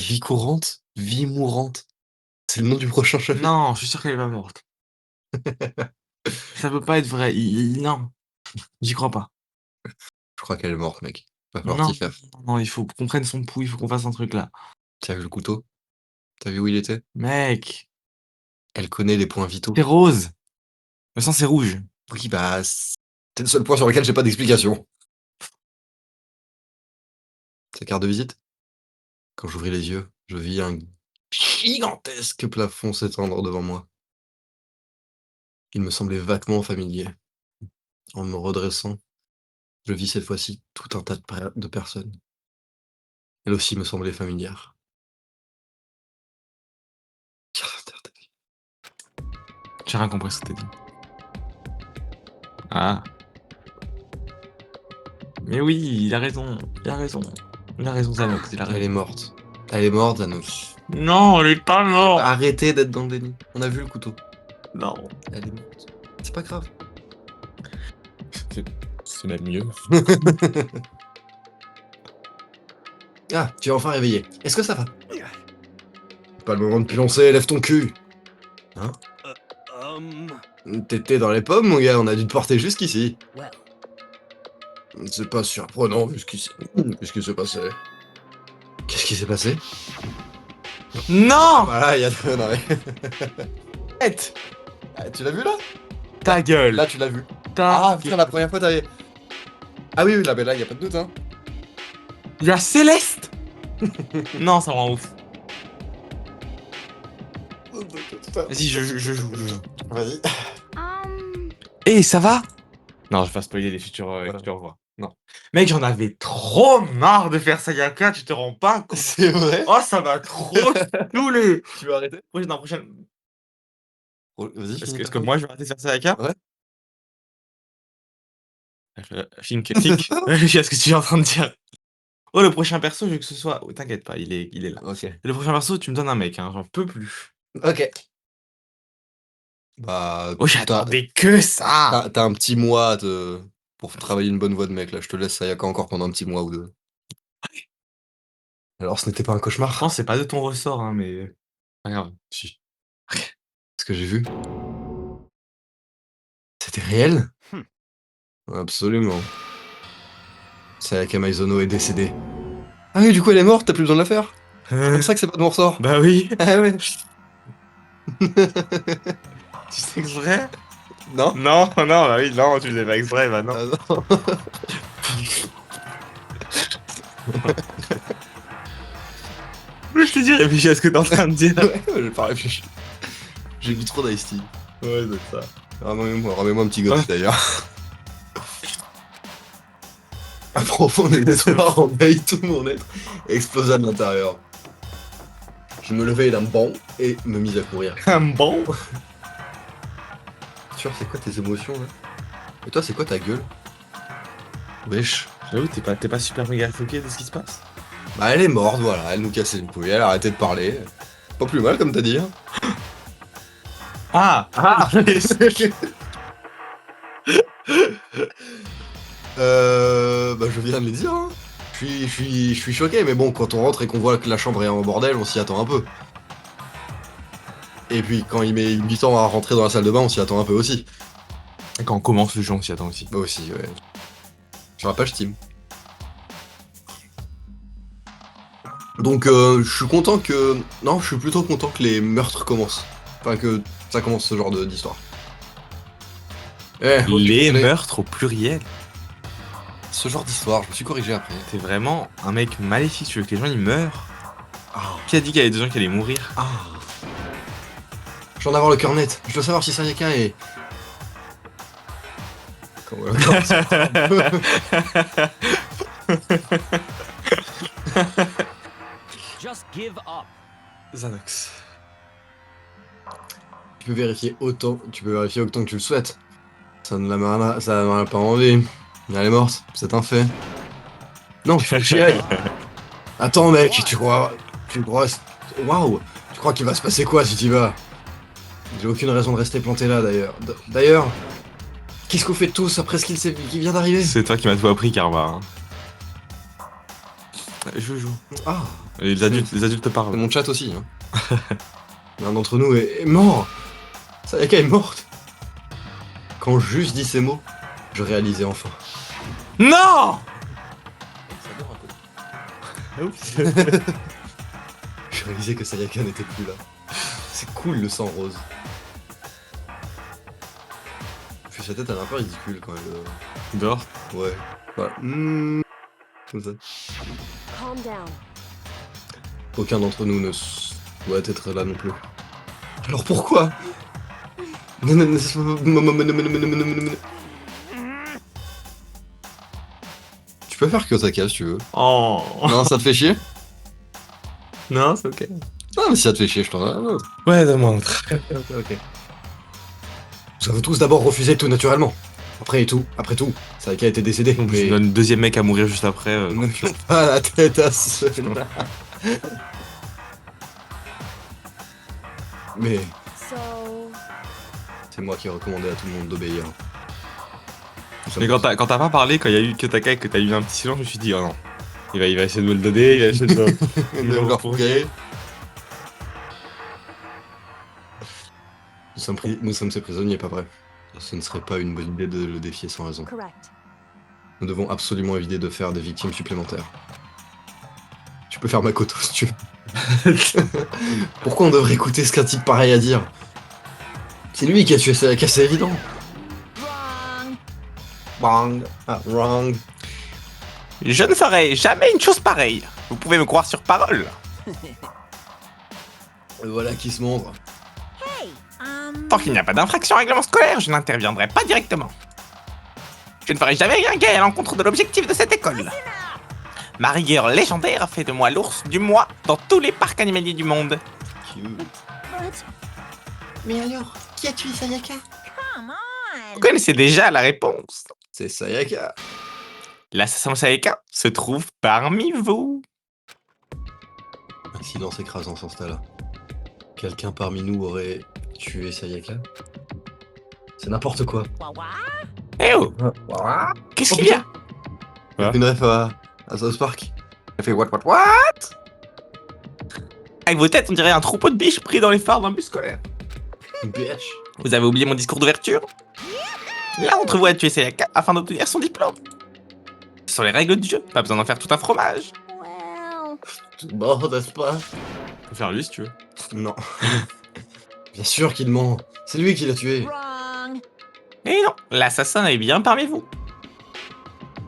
Vie courante, vie mourante. C'est le nom du prochain chapitre. Non, je suis sûr qu'elle est pas morte. Ça peut pas être vrai. Non, j'y crois pas. Je crois qu'elle est morte, mec. Va falloir Non, t'y faire. non, il faut qu'on prenne son pouls, il faut qu'on fasse un truc là. Tu as vu le couteau? Tu as vu où il était? Mec, Elle connaît les points vitaux. c'est rose. Le sang, c'est rouge. Oui, bah, c'est le seul point sur lequel j'ai pas d'explication. C'est carte de visite? Quand j'ouvris les yeux, je vis un gigantesque plafond s'étendre devant moi. Il me semblait vaguement familier. En me redressant, je vis cette fois-ci tout un tas de personnes. Elle aussi me semblait familière. J'ai rien compris ce que t'as dit. Ah. Mais oui, il a raison. Il a raison. Il a raison, Zanox, il a Elle est raison. morte. Elle est morte, Zanox. Non, elle est pas morte. Arrêtez d'être dans le déni. On a vu le couteau. Non. Elle est morte. C'est pas grave. C'est même mieux. Ah, tu es enfin réveillé. Est-ce que ça va? Pas le moment de pioncer, lève ton cul. Hein? T'étais dans les pommes, mon gars, on a dû te porter jusqu'ici. C'est pas surprenant, jusqu'ici. Qu'est-ce qui s'est passé? Qu'est-ce qui s'est passé? Non. Voilà, il y a deux... Non, mais... Arrête. Ah, tu l'as vu, là? Ta gueule. Là, tu l'as vu. Ta Ah, putain, la première fois, t'avais... Ah oui, oui, là, mais là, y a pas de doute, hein. Il y a Céleste. Non, ça me rend ouf. Vas-y, je joue. Vas-y. Eh, ça va? Non, je vais pas spoiler les futures voix. Non. Mec, j'en avais trop marre de faire Sayaka, tu te rends pas compte? C'est vrai? Oh, ça m'a trop saoulé. Tu veux arrêter? Prochaine. Vas-y, Est-ce finis que, ta est-ce que phrase. moi je vais arrêter de faire Sayaka? Ouais. Think. Réfléchis à ce que tu es en train de dire. Oh, le prochain perso, je veux que ce soit. Oh, t'inquiète pas, il est là. Ok. Le prochain perso, tu me donnes un mec, hein, j'en peux plus. Ok. Bah, Oh, j'attendais que ça. t'as un petit mois pour travailler une bonne voix de mec, là. Je te laisse Sayaka encore pendant un petit mois ou deux. Alors, ce n'était pas un Je cauchemar? pense que c'est pas de ton ressort, hein, mais. Pas grave. Si. Ce que j'ai vu, c'était réel? Absolument. Sayaka Maizono est décédée. Ah oui, du coup, elle est morte, t'as plus besoin de la faire? C'est comme ça que c'est pas de mon ressort. Bah oui. Ah ouais. Tu sais exprès? Non? Non, non, bah oui, non, tu faisais pas exprès, bah non. Ah non. Je te dis, réfléchis à ce que t'es en train de dire. Ouais, j'ai pas réfléchi. J'ai bu trop d'ice tea. Ouais, c'est ça. Ramène-moi un petit gosse d'ailleurs. Un profond désespoir envahit tout mon être et explosa de l'intérieur. Je me levai d'un bond et me mis à courir. Un bon. Sûr, c'est quoi tes émotions là? Et toi, c'est quoi ta gueule? Wesh. J'avoue, t'es pas super méga choqué de ce qui se passe? Bah, elle est morte, voilà, elle nous cassait les couilles, elle a arrêté de parler. Pas plus mal, comme t'as dit. Hein. Ah. Bah, je viens de le dire. Hein. Je suis choqué, mais bon, quand on rentre et qu'on voit que la chambre est en bordel, on s'y attend un peu. Et puis, quand il met 8 ans à rentrer dans la salle de bain, on s'y attend un peu aussi. Et quand on commence le jeu, on s'y attend aussi. Bah, aussi, ouais. Sur la page Steam. Donc, je suis content que. Non, je suis plutôt content que les meurtres commencent. Enfin, que ça commence ce genre d'histoire. Eh, oh, tu Les connais meurtres au pluriel. ce genre d'histoire, je me suis corrigé après. T'es vraiment un mec maléfique, tu veux que les gens ils meurent? Ah. Qui a dit qu'il y avait des gens qui allaient mourir? Ah. Je veux en avoir le cœur net. Je dois savoir si Sayaka est. Comment Just give up. Xanax. Tu peux vérifier autant que tu le souhaites. Ça ne m'a pas envie. Elle est morte, c'est un fait. Non, je j'y aille. Attends mec, tu crois. Waouh. Tu crois qu'il va se passer quoi si t'y vas? J'ai aucune raison de rester planté là d'ailleurs. D'ailleurs, qu'est-ce qu'on fait tous après ce qui vient d'arriver? C'est toi qui m'as tout appris, Karma. Hein. Je joue. Ah, Et les adultes c'est parlent. mon chat aussi. Hein. L'un d'entre nous est mort. Sayaka est morte. Quand juste dit ces mots, je réalisais enfin. Non. Je réalisais que Sayaka n'était plus là. C'est cool le sang rose. Puis sa tête elle est un peu ridicule quand elle... Dehors. Ouais. Voilà. Comme ça. Calm down. Aucun d'entre nous ne doit être là non plus. Alors pourquoi? Tu peux faire Kiyosaka si tu veux. Oh. Non, ça te fait chier? Non, c'est ok. Non, mais si ça te fait chier, je t'en donne un autre. Ouais, donne-moi un autre. Ok. Nous avons tous d'abord refusé tout naturellement. Après tout, Sayaka était décédé. Je Mais donne le deuxième mec à mourir juste après. ne fais pas la tête à cela. Mais So, c'est moi qui ai recommandé à tout le monde d'obéir. Mais quand t'as pas parlé, quand il y a eu Kyotaka et que t'as eu un petit silence, je me suis dit, oh non. Il va essayer de me le donner, il va essayer de de leur fourguer. Nous sommes ses prisonniers, pas vrai? Ce ne serait pas une bonne idée de le défier sans raison. correct. Nous devons absolument éviter de faire des victimes supplémentaires. Tu peux faire Makoto si tu veux. Pourquoi on devrait écouter ce qu'un type pareil a dire? C'est lui qui a tué Sayaka, c'est évident. Wrong. Bang. Ah, wrong. Je ne ferai jamais une chose pareille. Vous pouvez me croire sur parole. Et voilà qui se montre. Hey, Tant qu'il n'y a pas d'infraction au règlement scolaire, je n'interviendrai pas directement. Je ne ferai jamais rien gay à l'encontre de l'objectif de cette école. Ma rigueur légendaire fait de moi l'ours du mois dans tous les parcs animaliers du monde. Cute. but Mais alors, qui a tué Sayaka? come Vous on. connaissez déjà la réponse. C'est Sayaka. L'assassin Sayaka se trouve parmi vous. Un silence écrasant s'installa. Quelqu'un parmi nous aurait tué Sayaka? C'est n'importe quoi. Eh oh, qu'est-ce qu'il y a? Une ref à South Park. Elle fait what? Avec vos têtes, on dirait un troupeau de biches pris dans les phares d'un bus scolaire. Bitch. Vous avez oublié mon discours d'ouverture? L'un d'entre vous a tué Sayaka afin d'obtenir son diplôme. Ce sont les règles du jeu, pas besoin d'en faire tout un fromage. Well, Bon, n'est-ce pas? On peut faire lui si tu veux. Non. Bien sûr qu'il ment. C'est lui qui l'a tué. wrong. Et non, l'assassin est bien parmi vous.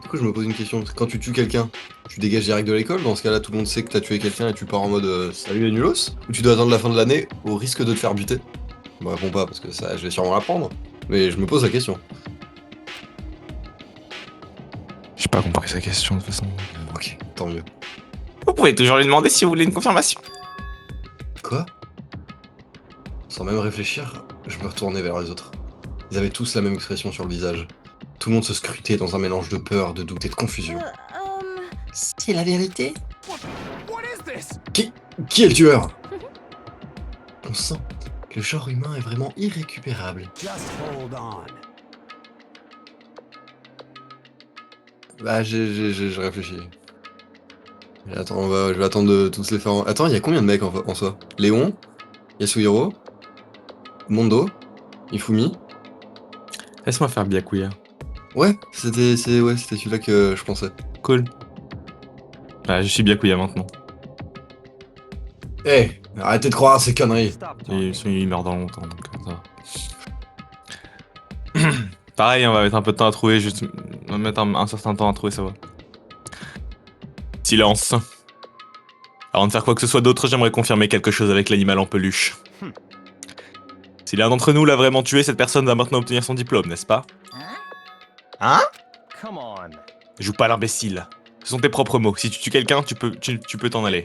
Du coup, je me pose une question. Quand tu tues quelqu'un, tu dégages direct de l'école? Dans ce cas-là, tout le monde sait que t'as tué quelqu'un et tu pars en mode salut les nulos? Ou tu dois attendre la fin de l'année au risque de te faire buter? Je me réponds pas parce que ça, je vais sûrement l'apprendre. Mais je me pose la question. J'ai pas compris sa question de toute façon. Ok, tant mieux. Vous pouvez toujours lui demander si vous voulez une confirmation. Quoi? Sans même réfléchir, je me retournais vers les autres. Ils avaient tous la même expression sur le visage. Tout le monde se scrutait dans un mélange de peur, de doute et de confusion. C'est la vérité? Qui est le tueur? On sent que le genre humain est vraiment irrécupérable. Bah, j'ai réfléchi. Et attends, je vais attendre de tous les faire en... Attends, il y a combien de mecs en soi? Léon, Yasuhiro, Mondo, Ifumi. Laisse-moi faire Byakuya. Ouais, c'était celui-là que je pensais. Cool. Bah, je suis Byakuya maintenant. Eh, arrêtez de croire à ces conneries. Il meurt dans longtemps, donc ça va. Pareil, on va mettre un peu de temps à trouver, juste... On va mettre un certain temps à trouver, ça va. Silence. Avant de faire quoi que ce soit d'autre, j'aimerais confirmer quelque chose avec l'animal en peluche. Si l'un d'entre nous l'a vraiment tué, cette personne va maintenant obtenir son diplôme, n'est-ce pas? Hein? Come on. Joue pas l'imbécile. Ce sont tes propres mots. Si tu tues quelqu'un, tu peux t'en aller.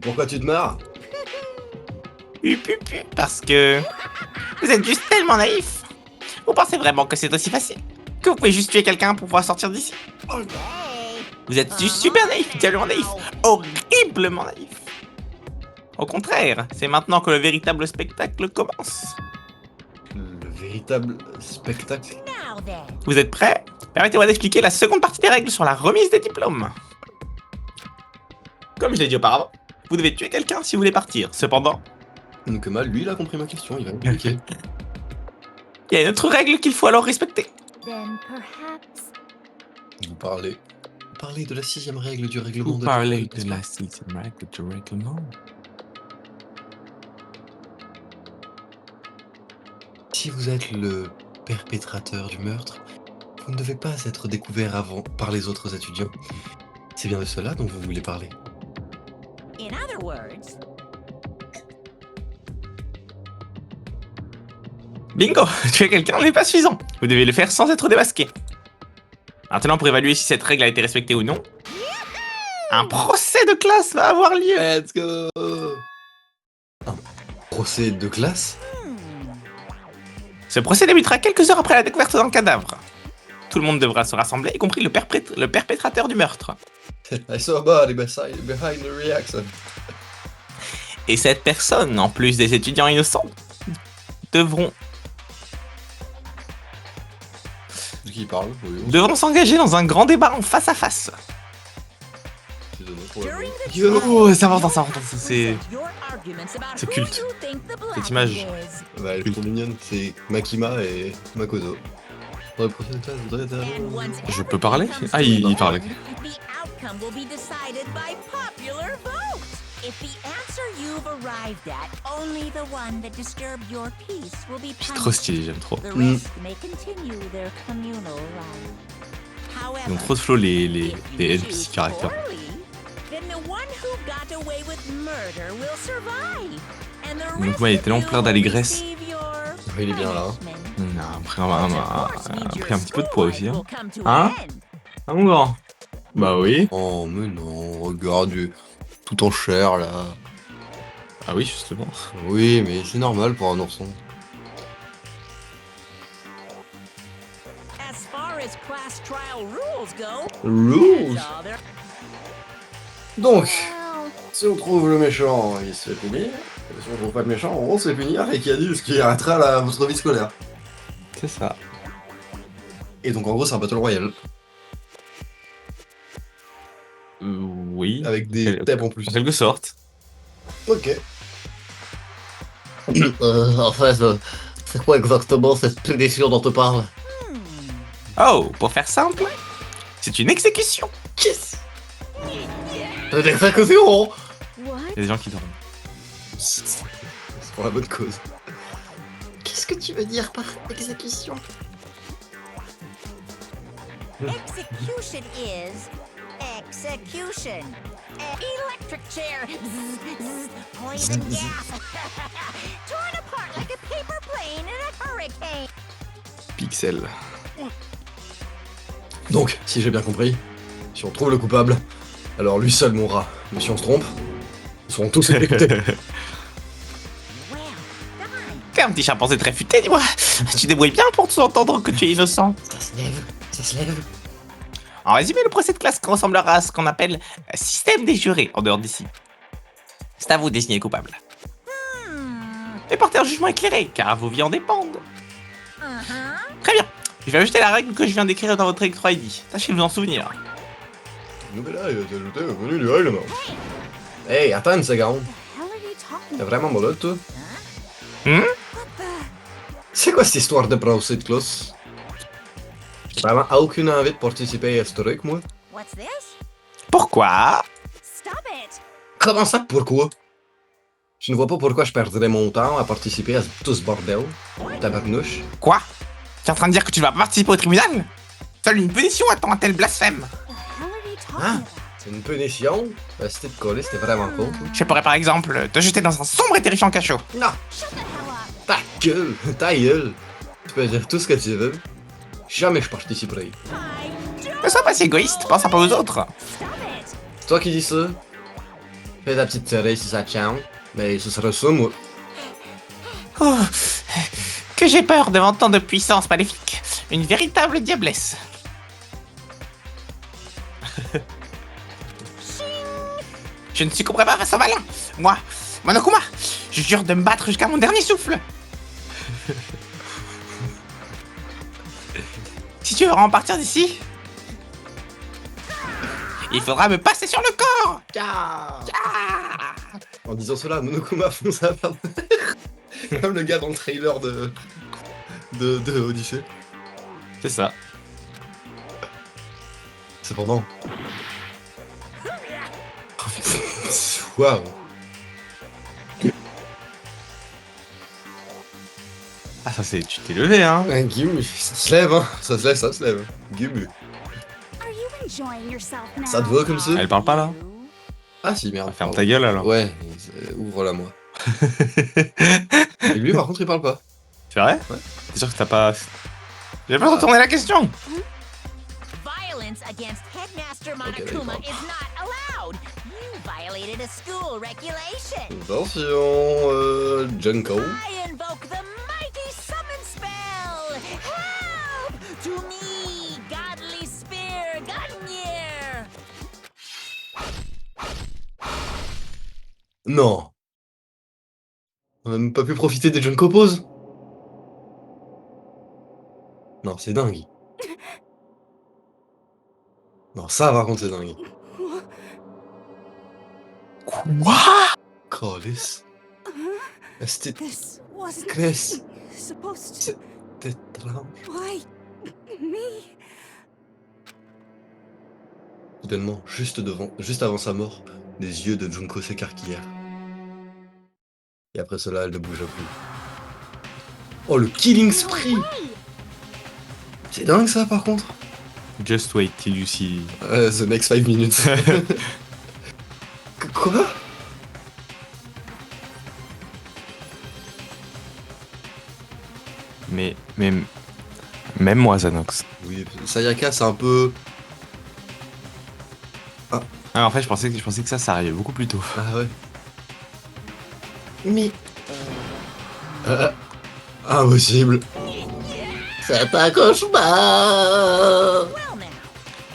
Pourquoi tu te marres? Parce que... Vous êtes juste tellement naïf. Vous pensez vraiment que c'est aussi facile? Que vous pouvez juste tuer quelqu'un pour pouvoir sortir d'ici? Vous êtes juste super naïf, diablement naïf, horriblement naïf. Au contraire, c'est maintenant que le véritable spectacle commence. Le véritable spectacle. Now then. Vous êtes prêts? Permettez-moi d'expliquer la seconde partie des règles sur la remise des diplômes. Comme je l'ai dit auparavant, vous devez tuer quelqu'un si vous voulez partir. Cependant, Donc mal, lui, il a compris ma question, il va m'expliquer. il y a une autre règle qu'il faut alors respecter. Then perhaps. Vous parlez de la 6ème règle du règlement Vous de parlez l'école, de n'est-ce la 6ème règle du règlement. pas? Si vous êtes le perpétrateur du meurtre, vous ne devez pas être découvert avant par les autres étudiants. C'est bien de cela dont vous voulez parler. In other words. Bingo! Tuer quelqu'un n'est pas suffisant. Vous devez le faire sans être démasqué. Maintenant, pour évaluer si cette règle a été respectée ou non, un procès de classe va avoir lieu. Let's go! Un procès de classe? Ce procès débutera quelques heures après la découverte d'un cadavre. Tout le monde devra se rassembler, y compris le perpétrateur du meurtre. I saw a body behind the reaction. Et cette personne, en plus des étudiants innocents, devront De qui il parle? Oui, devront s'engager dans un grand débat en face à face. During the Yo! Oh, c'est important, c'est important. C'est present your arguments about c'est who culte. you think the Cette image. black is. Bah, elles sont mignonnes, c'est Makima et Makoto. Dans le procès de classe, vous devez And once Je peux everything parler? comes Ah, to il a parle. vote, the outcome will be decided by popular vote. If the answer you've arrived at, only the one that disturbed your peace will be c'est trop punished. stylé, j'aime trop. The rest may continue their communal life. However, Ils ont trop de flow les if you NPC choose caractères. poorly, then the one who got away with murder will survive, and the Donc, rest ouais, il est of tellement you plein will d'allégresse. receive your Il est bien là. punishment. On a pris un petit peu de poids aussi. Hein, Hein? Hein ah, mon grand? Bah oui. Oh, mais non, regarde, tout en chair là. Ah oui, justement. Oui, mais c'est normal pour un ourson. As far as class trial rules go, Rules? that's all there- Donc, Well, si on trouve le méchant, il se fait punir. Et si on trouve pas le méchant, on se fait punir et qui a dit ce qui arrêtera votre vie scolaire. C'est ça. Et donc en gros, c'est un battle royale. Oui. Avec des thèmes en plus. En quelque sorte. Ok. En fait, c'est quoi exactement cette punition dont tu parles? Oh, pour faire simple, c'est une exécution. Une exécution? what? Il y a des gens qui dorment. C'est pour la bonne cause. Qu'est-ce que tu veux dire par exécution? Execution is execution. Electric chair. Zzz, zzz, poison gas. Torn apart like a paper plane in a hurricane. Pixel. Donc, si j'ai bien compris, si on trouve le coupable, alors lui seul mourra. Mais si on se trompe, ils seront tous exécutés. Well done. T'es un petit chimpanzé très futé, dis-moi. Tu débrouilles bien pour te entendre que tu es innocent. Ça se lève, ça se lève. En résumé, le procès de classe ressemblera à ce qu'on appelle un système des jurés en dehors d'ici. C'est à vous de désigner le coupable. Et porter un jugement éclairé, car vos vies en dépendent. Uh-huh. Très bien. Je vais ajouter la règle que je viens d'écrire dans votre Electro ID. Tâchez de vous en souvenir. Nous, là, il a été ajouté au menu du règlement. Hey, attends une seconde. Hell are you talking T'es vraiment malade, toi? Hmm? What the? C'est quoi cette histoire de procès de classe? J'ai vraiment aucune envie de participer à ce truc, moi. What's this? Pourquoi? Stop it. Comment ça, pourquoi? Je ne vois pas pourquoi je perdrais mon temps à participer à tout ce bordel. Tabarnouche. Quoi? Tu es en train de dire que tu ne vas pas participer au tribunal? Seule une punition attend un tel blasphème. The hell are you talking Hein? about? C'est une punition? C'était de coller, c'était vraiment cool. Je pourrais par exemple te jeter dans un sombre et terrifiant cachot. Non! Shut the hell up. Ta gueule! Ta gueule! Tu peux dire tout ce que tu veux. Jamais je participerai. I don't. Ne sois pas si égoïste, pense un peu aux autres. Stop it. C'est toi qui dis ça? Fais ta petite série si ça te chante. Mais ce sera ça, moi. Oh, que j'ai peur devant tant de puissance maléfique. Une véritable diablesse. Je ne succomberai pas face au malin. Moi, Monokuma, je jure de me battre jusqu'à mon dernier souffle. tu veux vraiment partir d'ici? Il faudra me passer sur le corps. Ah. En disant cela, Monokuma fonce à part comme le gars dans le trailer de Odyssey. C'est ça. Cependant. Waouh. Ah, ça c'est... Tu t'es levé, hein. Un Gimu, ça se lève, hein. Ça se lève, ça se lève. Gimu. Are you enjoying yourself now? Ça te voit comme ça? Elle parle pas, là? Ah si, merde. Ferme ta gueule, alors. Ouais, ouvre-la moi. Et lui, par contre, il parle pas. C'est vrai? Ouais. T'es sûr que t'as pas... J'ai pas retourné la question. Violence against Headmaster Monokuma is not allowed. You violated a school regulation. Attention, Junko. I invoke the mighty summon spell. Help! To me, godly spear, Gungnir. Non. On a même pas pu profiter des Junko poses. Non, c'est dingue. Non, ça par contre c'est dingue. Quoi? Colis. C'était This wasn't Chris. supposed to. C'était étrange. Why me? Soudainement, juste avant sa mort, les yeux de Junko s'écarquillèrent. Et après cela, elle ne bougea plus. Oh, le killing spree! C'est dingue ça par contre. Just wait till you see... The next 5 minutes. Quoi? Mais... Même moi, Zanox. Oui, Sayaka c'est un peu... Ah, en fait, je pensais que ça arrivait beaucoup plus tôt. Ah ouais. Mais... impossible. C'est un cauchemar. Well now,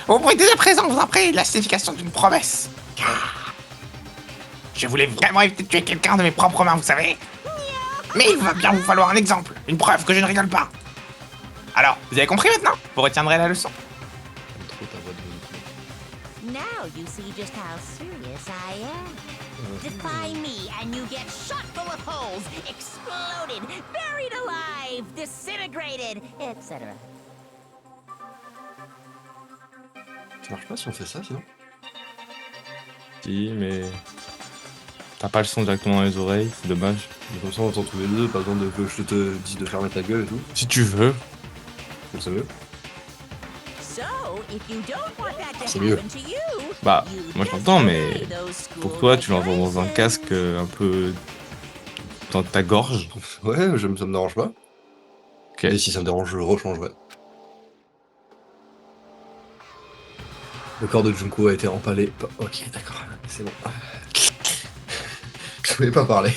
Vous pouvez dès à présent vous apprendre la signification d'une promesse. Je voulais vraiment éviter de tuer quelqu'un de mes propres mains, vous savez. Mais il va bien vous falloir un exemple, une preuve que je ne rigole pas. Alors, vous avez compris maintenant? Vous retiendrez la leçon. Trop ta voix de Monokuma. now you see just how serious I am. Defy me and you get shot full of holes, exploded, buried alive, disintegrated, etc. Ça marche pas si on fait ça sinon? Si, mais... T'as pas le son directement dans les oreilles, c'est dommage. Comme ça on entend tous les deux, pas besoin de que je te dise de fermer ta gueule et tout. Si tu veux. C'est mieux. So, if you don't want that to C'est mieux. happen to you, Bah, you moi je just l'entends, mais... obey those school Pour toi, tu l'entends dans un regulations. casque un peu... dans ta gorge. Ouais, ça me dérange pas. Ok. Et si ça me dérange, je le rechangerai. Le corps de Junko a été empalé. Ok, d'accord, c'est bon. Je voulais pas parler.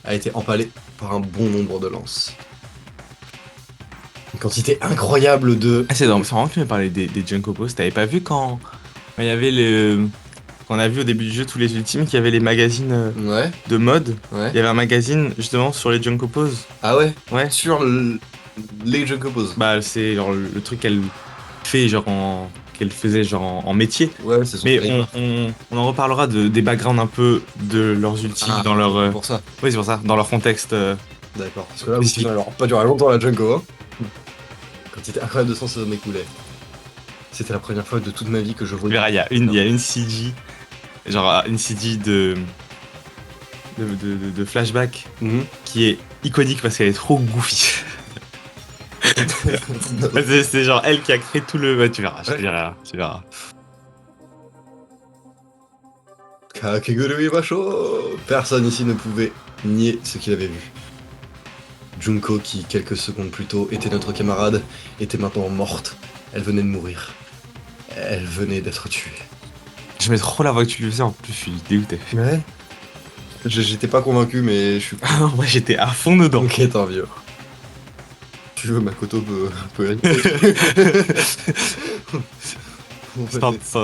A été empalé par un bon nombre de lances. Une quantité incroyable de... Ah, c'est marrant que tu m'aies parlé des Junko Post. T'avais pas vu quand il y avait le... Quand on a vu au début du jeu tous les ultimes qu'il y avait les magazines Ouais, de mode. ouais. Il y avait un magazine justement sur les Junko Pose. Ah ouais? Ouais. Sur les Junko poses. Bah c'est genre le truc qu'elle fait genre qu'elle faisait genre en métier. Ouais, c'est son Mais flavor. on en reparlera des backgrounds un peu de leurs ultimes Ah, dans leur... c'est pour ça. Oui c'est pour ça, dans leur contexte. D'accord. Parce que là, vous alors pas duré longtemps la Junko, hein. Quantité incroyable de sang se m'écoulait. C'était la première fois de toute ma vie que je Tu voyais. verras, il y a une CG, genre une CG de flashback Mhm. qui est iconique parce qu'elle est trop goofy. c'est genre elle qui a créé tout le... Ouais, tu verras, je te dirai, tu verras. Kakegurui Basho. Personne ici ne pouvait nier ce qu'il avait vu. Junko, qui quelques secondes plus tôt était notre camarade, était maintenant morte. Elle venait de mourir. Elle venait d'être tuée. Je mets trop la voix que tu lui faisais, en plus je suis dégoûté. Ouais. J'étais pas convaincu, mais je suis Moi j'étais à fond dedans. ok, tant vieux. Tu veux, Makoto peut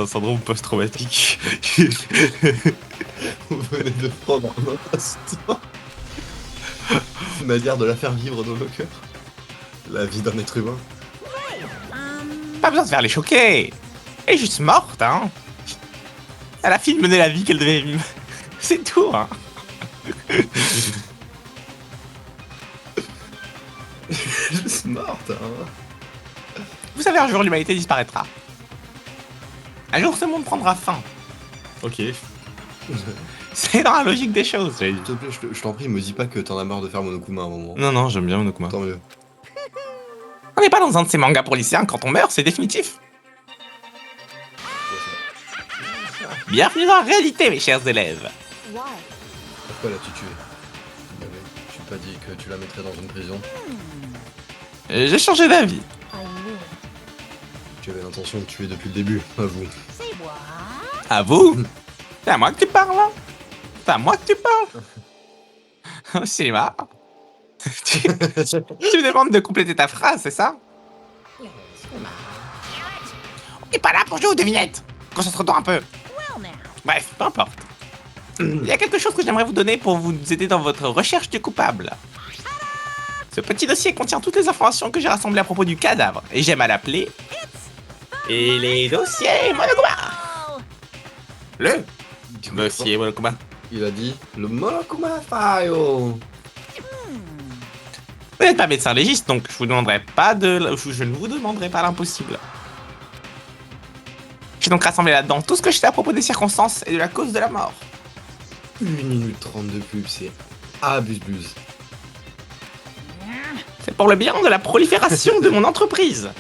Syndrome post-traumatique. On venait de prendre un instant. Une manière de la faire vivre dans nos cœurs. La vie d'un être humain. Pas besoin de faire les choquer. Elle est juste morte, hein. Elle a fini de mener la vie qu'elle devait vivre. C'est tout, hein. Juste morte, hein. Vous savez, un jour, l'humanité disparaîtra. Un jour, ce monde prendra fin. Ok. C'est dans la logique des choses, j'ai dit. S'il te plaît, je t'en prie, me dis pas que t'en as marre de faire Monokuma à un moment. Non, non, j'aime bien Monokuma. Tant mieux. On n'est pas dans un de ces mangas pour lycéens, quand on meurt, c'est définitif. Bienvenue dans la réalité, mes chers élèves. Why? Pourquoi l'as-tu tué? Tu m'as pas dit que tu la mettrais dans une prison? J'ai changé d'avis. I knew it. Tu avais l'intention de tuer depuis le début, avoue. Say what? À vous? C'est à moi que tu parles, hein. C'est à moi que tu parles. Au cinéma. tu me demandes de compléter ta phrase, c'est ça? On n'est pas là pour jouer aux devinettes. Concentre-toi un peu. Well now. Bref, peu importe. Il y a quelque chose que j'aimerais vous donner pour vous aider dans votre recherche du coupable. Ce petit dossier contient toutes les informations que j'ai rassemblées à propos du cadavre, et j'aime à l'appeler... Et les dossiers Monokuma. Oh, Le dossier Monokuma. Il a dit le Monokuma File. Vous n'êtes pas médecin légiste, donc je ne vous demanderai pas l'impossible. J'ai donc rassemblé là-dedans tout ce que je sais à propos des circonstances et de la cause de la mort. 1 minute 30 de pub, c'est abuse-buse. C'est pour le bien de la prolifération de mon entreprise.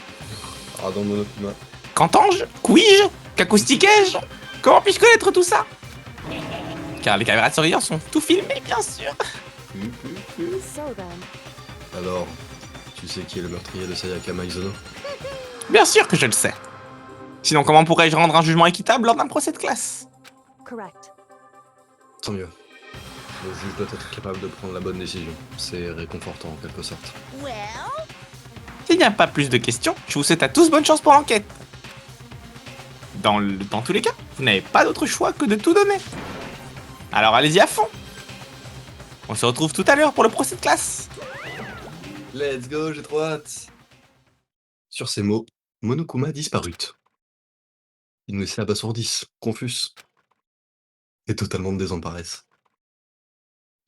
Pardon Monokuma. Qu'entends-je? Couis-je? Qu'acoustiquais-je? Comment puis-je connaître tout ça? Car les caméras de surveillance sont tout filmées, bien sûr. So then, Alors, tu sais qui est le meurtrier de Sayaka Maizono? Bien sûr que je le sais. Sinon, comment pourrais-je rendre un jugement équitable lors d'un procès de classe? correct. Tant mieux. Le juge doit être capable de prendre la bonne décision. C'est réconfortant en quelque sorte. well, S'il n'y a pas plus de questions, je vous souhaite à tous bonne chance pour l'enquête. Dans tous les cas, vous n'avez pas d'autre choix que de tout donner. Alors allez-y à fond. On se retrouve tout à l'heure pour le procès de classe. Let's go, j'ai trop hâte. Sur ces mots, Monokuma disparut. Il nous laissait abasourdis, confus et totalement désemparés.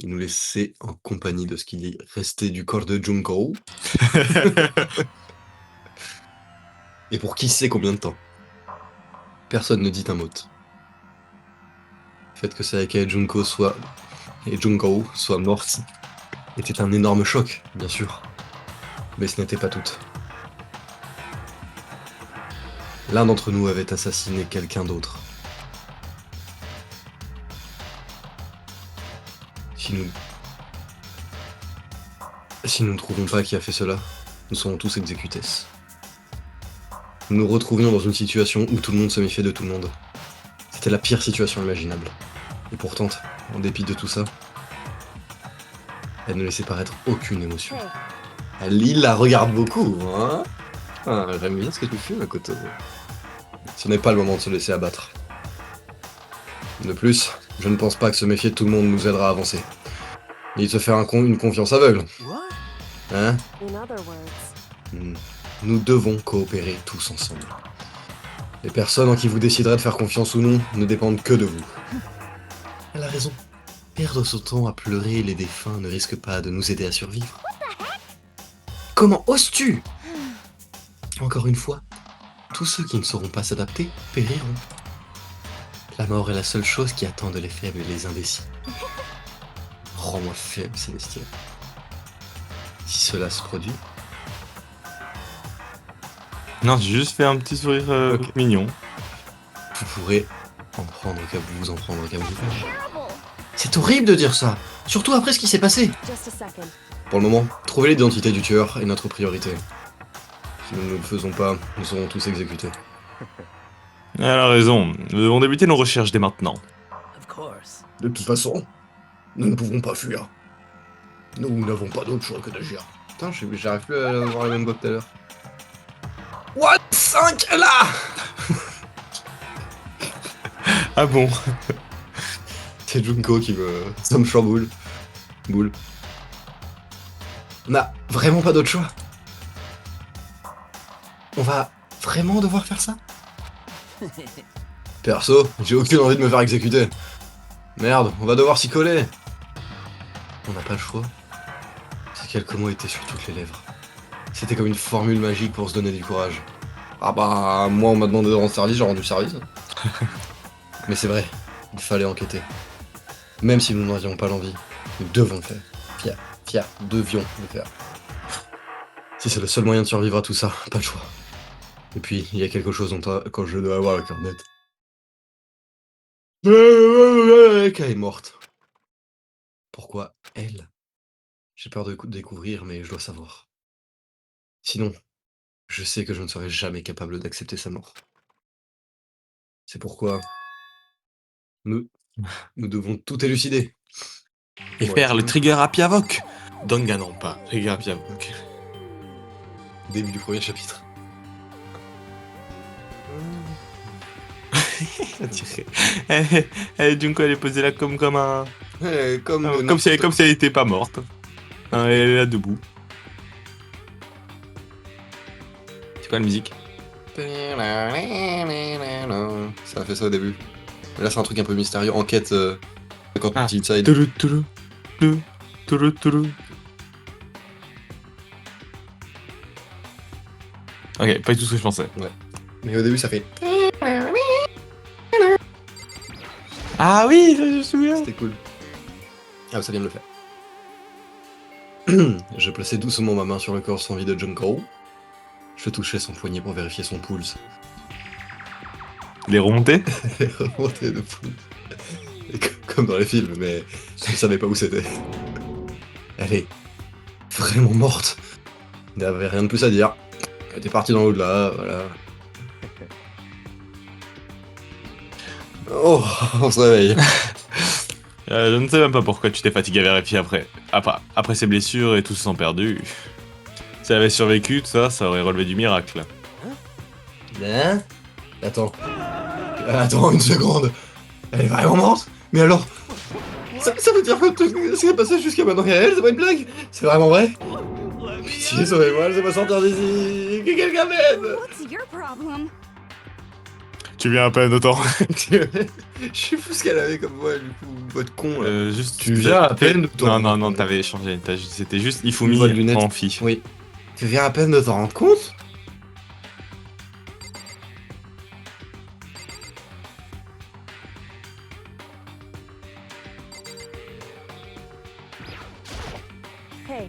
Il nous laissait en compagnie de ce qu'il y restait du corps de Junko. Et pour qui sait combien de temps. Personne ne dit un mot. Le fait que Sayaka et Junko soient mortes était un énorme choc, bien sûr. Mais ce n'était pas tout. L'un d'entre nous avait assassiné quelqu'un d'autre. Si nous ne trouvons pas qui a fait cela, nous serons tous exécutés. Nous nous retrouvions dans une situation où tout le monde se méfiait de tout le monde. C'était la pire situation imaginable. Et pourtant, en dépit de tout ça, elle ne laissait paraître aucune émotion. Hey, Il la regarde beaucoup, hein. Ah, j'aime bien ce que tu fais, Makoto. Ce n'est pas le moment de se laisser abattre. De plus, je ne pense pas que se méfier de tout le monde nous aidera à avancer. Ni se faire une confiance aveugle. Hein? in other words, Nous devons coopérer tous ensemble. Les personnes en qui vous déciderez de faire confiance ou non ne dépendent que de vous. Elle a raison. Perdre son temps à pleurer les défunts ne risque pas de nous aider à survivre. Comment oses-tu? Encore une fois, tous ceux qui ne sauront pas s'adapter périront. La mort est la seule chose qui attend les faibles et les indécis. Rends-moi faible, Célestia. Si cela se produit, Non, j'ai juste fait un petit sourire Ok. mignon. vous pourrez en prendre qu'à vous, en prendre qu'à vous. terrible. C'est horrible de dire ça, surtout après ce qui s'est passé. just a second. Pour le moment, trouver l'identité du tueur est notre priorité. Si nous ne le faisons pas, nous serons tous exécutés. Elle a raison. Nous devons débuter nos recherches dès maintenant. De toute façon, nous ne pouvons pas fuir. Nous n'avons pas d'autre choix que d'agir. Putain, j'arrive plus à avoir la même voix que tout à l'heure. What 5 là. Ah bon? C'est Junko qui me chamboule. Boule. On n'a vraiment pas d'autre choix. On va vraiment devoir faire ça? Perso, j'ai aucune envie de me faire exécuter. Merde, on va devoir s'y coller. On n'a pas le choix. Ces quelques mots étaient sur toutes les lèvres. C'était comme une formule magique pour se donner du courage. Ah bah, moi on m'a demandé de rendre service, j'ai rendu service. Mais c'est vrai, il fallait enquêter. Même si nous n'avions pas l'envie, nous devons le faire. Devions le faire. Si c'est le seul moyen de survivre à tout ça, pas le choix. Et puis, il y a quelque chose quand je dois avoir le cœur net. Qu'elle est morte. Pourquoi elle? J'ai peur de découvrir, mais je dois savoir. Sinon, je sais que je ne serai jamais capable d'accepter sa mort. C'est pourquoi nous devons tout élucider. Et Ouais. faire le trigger Happy Havoc. Danganronpa, trigger Happy Havoc. Début du premier chapitre. Junko, elle est posée là comme un... Comme Comme si elle était pas morte. Hein, elle est là debout. C'est quoi la musique? Ça a fait ça au début. Mais là, c'est un truc un peu mystérieux. Enquête quand Ah. Inside. Toulou, toulou, toulou, toulou, toulou. Ok, pas du tout ce que je pensais. Mais au début, ça fait. Ah oui, je me souviens. C'était cool. Ah, ça vient de le faire. Je plaçais doucement ma main sur le corps sans vie de Junko. Je touchais son poignet pour vérifier son pulse. Il est remonté? Remonté de fou. Et comme dans les films, mais je ne savais pas où c'était. Elle est vraiment morte. Il n'y avait rien de plus à dire. Elle était partie dans l'au-delà, voilà. Oh, on se réveille. Je ne sais même pas pourquoi tu t'es fatigué à vérifier après ses blessures et tout se sent perdu. Si elle avait survécu, tout ça, ça aurait relevé du miracle. Hein? Attends. Attends une seconde. Elle est vraiment morte? Mais alors ça veut dire que tout ce qui est passé jusqu'à maintenant est réel, c'est pas une blague? C'est vraiment vrai? Pitié, sauvez-moi, laissez-moi sortir d'ici. Que quelqu'un m'aide. What's your problem? Tu viens à peine de temps. Je sais plus ce qu'elle avait comme voix, du coup, voix de con là. Juste, Tu viens à peine de temps. Non, t'avais changé. C'était juste Une Ifumi voix de lunettes. en fille. Oui. Tu viens à peine de t'en rendre compte? Hey,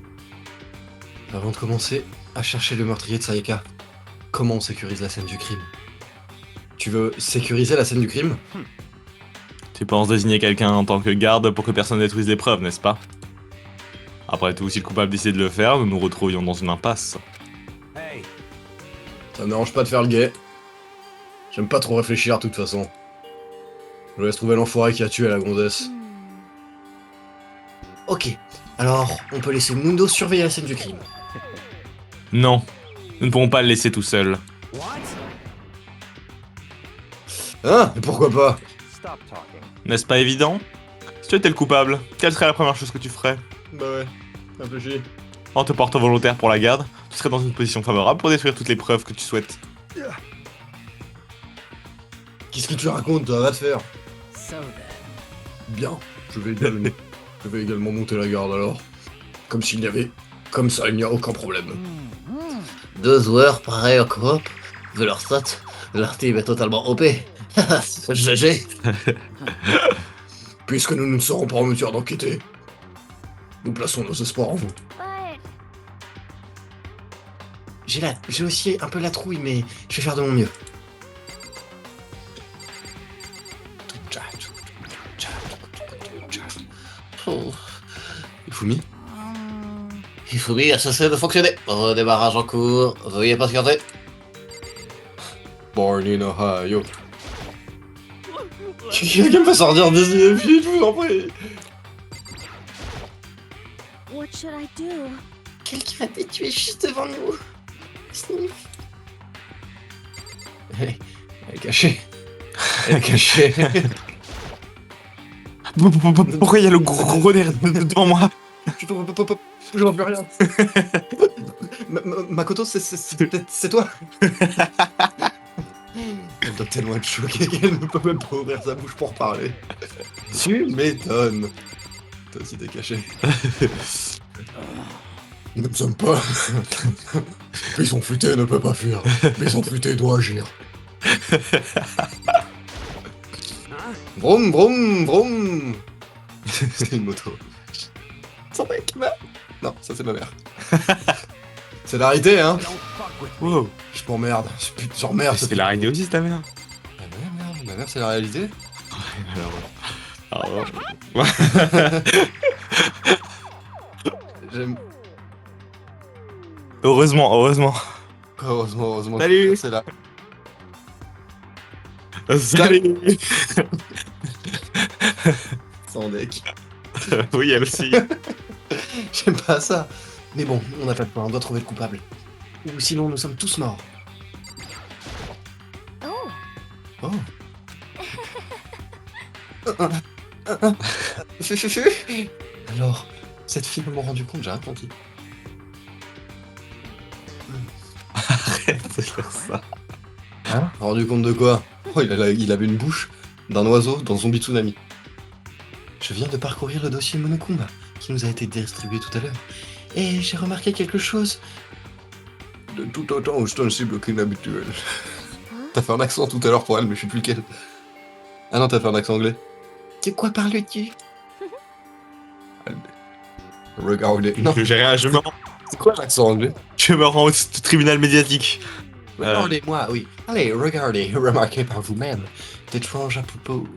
Avant de commencer à chercher le meurtrier de Sayaka, comment on sécurise la scène du crime? Tu veux sécuriser la scène du crime? Tu penses désigner quelqu'un en tant que garde pour que personne détruise les preuves, n'est-ce pas? Après tout, si le coupable décide de le faire, nous nous retrouvions dans une impasse. Ça me dérange pas de faire le guet. J'aime pas trop réfléchir de toute façon. Je laisse trouver l'enfoiré qui a tué la gonzesse. Ok, alors on peut laisser Mundo surveiller la scène du crime. Non, nous ne pourrons pas le laisser tout seul. Hein? Et pourquoi pas? N'est-ce pas évident? Si tu étais le coupable, quelle serait la première chose que tu ferais? Bah ouais, réfléchis. En te portant volontaire pour la garde, tu serais dans une position favorable pour détruire toutes les preuves que tu souhaites. Qu'est-ce que tu racontes, toi? Va te faire. Bien, je vais également monter la garde alors. Comme s'il n'y avait... Comme ça, il n'y a aucun problème. 2 joueurs pareils en coop, vu leur stats, leur team est totalement OP. GG. Puisque nous ne serons pas en mesure d'enquêter, nous plaçons nos espoirs en vous. But J'ai aussi un peu la trouille, mais je vais faire de mon mieux. Oh. Ifumi? Ifumi a cessé de fonctionner. Redémarrage en cours, veuillez patienter. Born in Ohio. Quelqu'un me fait sortir d'ici, vite, je vous en prie. what should I do? Quelqu'un a été tué juste devant nous. Sniff. Elle est cachée. Elle est cachée. Pourquoi il y a le gros derrière devant moi? Je vois plus rien. Makoto, c'est toi? Elle doit tellement être choquée qu'elle ne peut même pas ouvrir sa bouche pour parler. Tu m'étonnes. Toi aussi t'es caché. Nous ne sommes pas... Bison futé ne peut pas fuir. Bison futé doit agir. Vroom, vroom, vroom. C'est une moto. Son mec meurt. Non, ça c'est ma mère. C'est la réalité, hein. Wow. Je m'emmerde. J'emmerde. C'est la réalité aussi, ta mère. Ah ouais, merde, ma mère c'est la réalité. Alors... J'aime... Heureusement, heureusement. Heureusement. Salut. C'est là. Salut. Sans deck. Oui, elle aussi. J'aime pas ça. Mais bon, on n'a pas de point, on doit trouver le coupable. Ou sinon nous sommes tous morts. Oh, Oh. Alors, cette fille m'a rendu compte, j'ai rien compris. Arrête de faire ça. Hein? Rendu compte de quoi? Oh, il avait une bouche d'un oiseau dans Zombie Tsunami. Je viens de parcourir le dossier Monokuma qui nous a été distribué tout à l'heure. Et j'ai remarqué quelque chose de tout autant ostensible qu'inhabituel. T'as fait un accent tout à l'heure pour elle, mais je sais plus lequel. Ah non, t'as fait un accent anglais. De quoi parles-tu? Regardez. Non, J'ai rien, je me rends, c'est quoi l'accent anglais? je me rends au tribunal médiatique. Regardez-moi, oui. Allez, regardez, remarquez par vous-même. D'étrange à propos...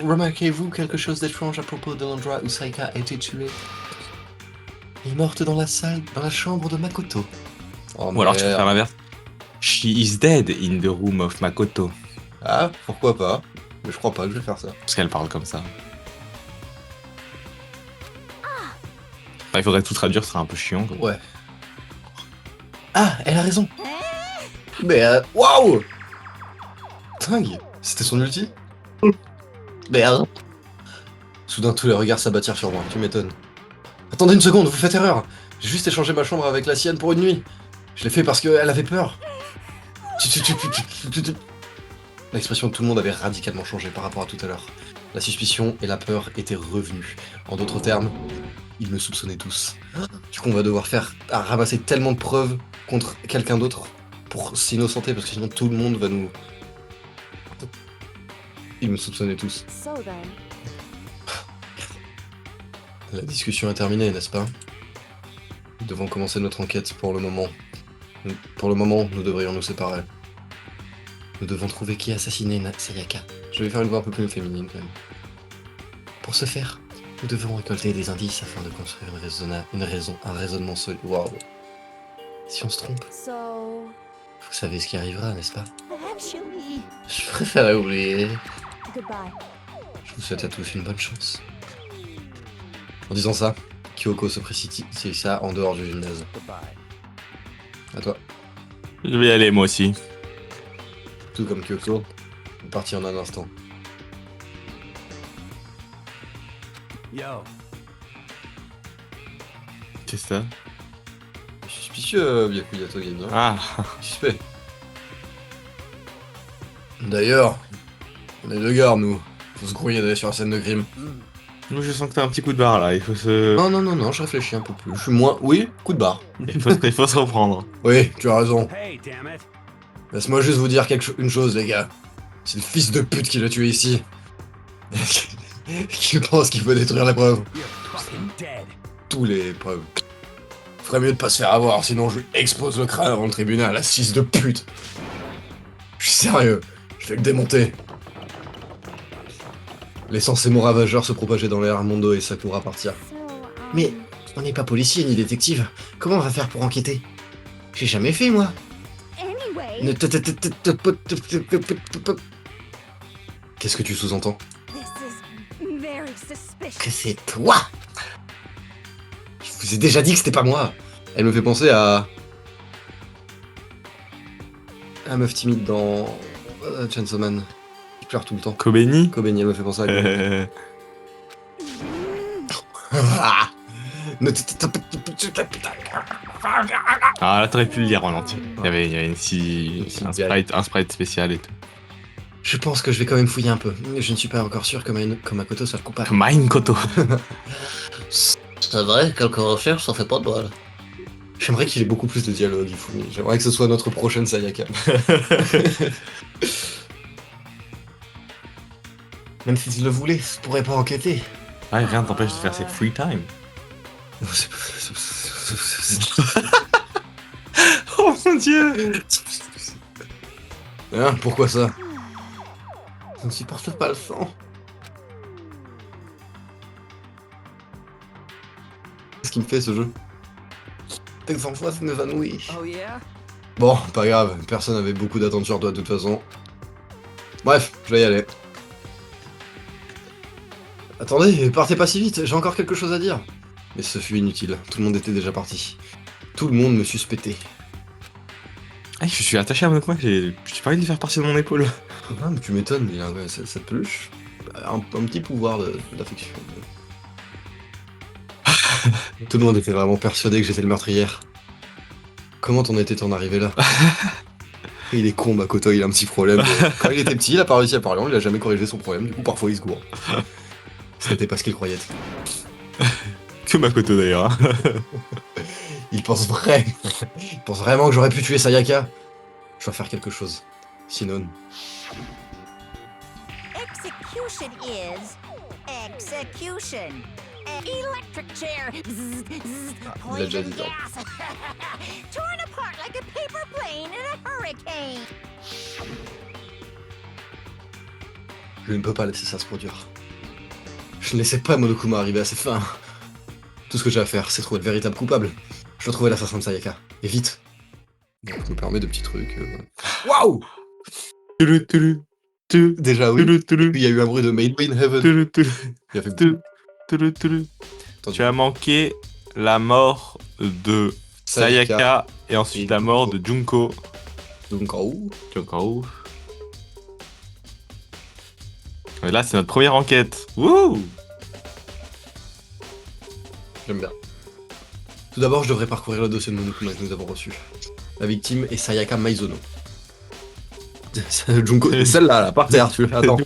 remarquez-vous quelque chose d'étrange à propos de l'endroit où Saika a été tuée? Elle est morte dans la salle, dans la chambre de Makoto. Oh, Ou alors tu peux merde. faire l'inverse. She is dead in the room of Makoto. Ah, pourquoi pas? Mais je crois pas que je vais faire ça. Parce qu'elle parle comme ça. Enfin, il faudrait tout traduire, ce serait un peu chiant. Quoi. Ouais. Ah, elle a raison. Mais waouh! Dingue! C'était son ulti? Merde. Soudain, tous les regards s'abattirent sur moi, tu m'étonnes. Attendez une seconde, vous faites erreur! J'ai juste échangé ma chambre avec la sienne pour une nuit. Je l'ai fait parce qu'elle avait peur. L'expression de tout le monde avait radicalement changé par rapport à tout à l'heure. La suspicion et la peur étaient revenues. En d'autres termes, ils me soupçonnaient tous. Du coup, on va devoir ramasser tellement de preuves contre quelqu'un d'autre pour s'innocenter, parce que sinon tout le monde va nous... Ils me soupçonnaient tous. So then, La discussion est terminée, n'est-ce pas? Nous devons commencer notre enquête pour le moment. Pour le moment, nous devrions nous séparer. Nous devons trouver qui a assassiné Sayaka. Je vais faire une voix un peu plus féminine quand même. Pour ce faire, nous devons récolter des indices afin de construire un raisonnement solide. Waouh. Si on se trompe, so vous savez ce qui arrivera, n'est-ce pas? actually, Je préférais oublier. goodbye. Je vous souhaite à tous une bonne chance. En disant ça, Kyoko se précipita en dehors du gymnase. À toi. Je vais y aller, moi aussi. Tout comme Kyoko, on est parti en un instant. Qu'est-ce que ça? Je suis suspicieux, Byakuya Togami. Ah, Suspect. D'ailleurs, on est deux gars, nous. Faut se grouiller d'aller sur la scène de crime. nous je sens que t'as un petit coup de barre là, il faut se... Non, je réfléchis un peu plus. Je suis moins... Oui, coup de barre. il faut se reprendre. Oui, tu as raison. Laisse-moi juste vous dire une chose, les gars. C'est le fils de pute qui l'a tué ici. Je pense qu'il faut détruire les preuves. Tous les preuves. Ferait mieux de pas se faire avoir, sinon je lui expose le crâne avant le tribunal, la fils de pute. Je suis sérieux, je vais le démonter. Laissant ces mots ravageurs se propager dans l'air, Mondo et Sakura partir. So, Mais on n'est pas policier ni détective. Comment on va faire pour enquêter? J'ai jamais fait, moi. anyway, Ne Qu'est-ce que tu sous-entends? this is very suspicious. Que c'est toi! Je vous ai déjà dit que c'était pas moi! Elle me fait penser à... la meuf timide dans... Chainsaw Man. Qui pleure tout le temps. Kobeni. Kobeni, elle me fait penser à Kobeni. Ne Ah là, t'aurais pu le lire en entier. Il y avait un sprite spécial et tout. Je pense que je vais quand même fouiller un peu. Je ne suis pas encore sûr que Makoto soit le coupable. Mine Koto. C'est vrai, quelques recherches, ça fait pas de mal. J'aimerais qu'il ait beaucoup plus de dialogue, Ifumi. J'aimerais que ce soit notre prochaine Sayaka. Même s'il le voulait, je pourrais pas enquêter. Ouais, rien t'empêche de faire ses free time. Oh mon dieu. Hein, pourquoi ça? Je ne supporte pas le sang. Qu'est-ce qu'il me fait ce jeu? Tes enfants s'évanouissent. Oh yeah? Bon, pas grave, personne n'avait beaucoup d'attentes sur toi de toute façon. Bref, je vais y aller. Attendez, partez pas si vite, j'ai encore quelque chose à dire. Mais ce fut inutile, tout le monde était déjà parti. Tout le monde me suspectait. Ah, je suis attaché à Monokuma, j'ai pas envie de lui faire partie de mon épaule. Ah, mais tu m'étonnes, il a cette peluche. Un petit pouvoir d'affection. Tout le monde était vraiment persuadé que j'étais le meurtrière. Comment t'en arrivé là? Il est con, Makoto, il a un petit problème. Quand il était petit, il a pas réussi à parler, il a jamais corrigé son problème, du coup parfois il se gourre. C'était pas ce qu'il croyait. Que Makoto d'ailleurs. Il pense vraiment que j'aurais pu tuer Sayaka. Je dois faire quelque chose. Sinon... Execution is execution. An electric chair. Bzz, bzz, il l'a déjà poison dit, ça. gas. Torn apart like a paper plane in a hurricane. Je ne peux pas laisser ça se produire. Je ne laissais pas Monokuma arriver à ses fins. Tout ce que j'ai à faire, c'est trouver le véritable coupable. Je dois trouver l'assassin de Sayaka. Et vite. Donc, ça me permet de petits trucs. Waouh! Déjà oui. Et puis il y a eu un bruit de Made in Heaven. Il a fait... Attends, Tu as manqué la mort de Sayaka et ensuite la mort de Junko. Donc en haut. Junko. Et là, c'est notre première enquête. Wouh! J'aime bien. Tout d'abord, je devrais parcourir le dossier de Monokuma que nous avons reçu. La victime est Sayaka Maizono. Junko, celle-là, là, par terre, tu attends.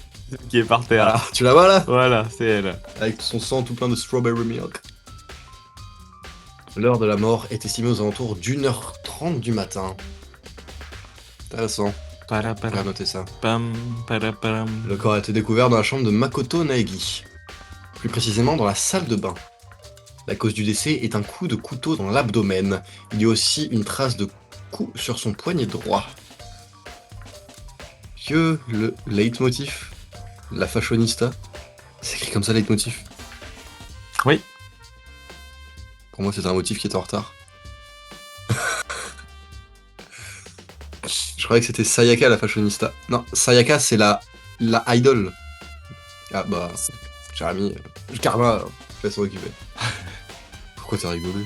Qui est par terre. Ah, tu la vois là? Voilà, c'est elle. Avec son sang tout plein de strawberry milk. L'heure de la mort est estimée aux alentours d'1h30 du matin. Intéressant, on va noter ça. Le corps a été découvert dans la chambre de Makoto Naegi. Plus précisément dans la salle de bain. La cause du décès est un coup de couteau dans l'abdomen. Il y a aussi une trace de coup sur son poignet droit. Que le leitmotiv, la fashionista, c'est écrit comme ça leitmotiv. Oui. Pour moi, c'est un motif qui est en retard. Je croyais que c'était Sayaka la fashionista. Non, Sayaka c'est la idol. Ah bah, Jérémy, Karma, je laisse s'en occuper. Pourquoi t'as rigolé?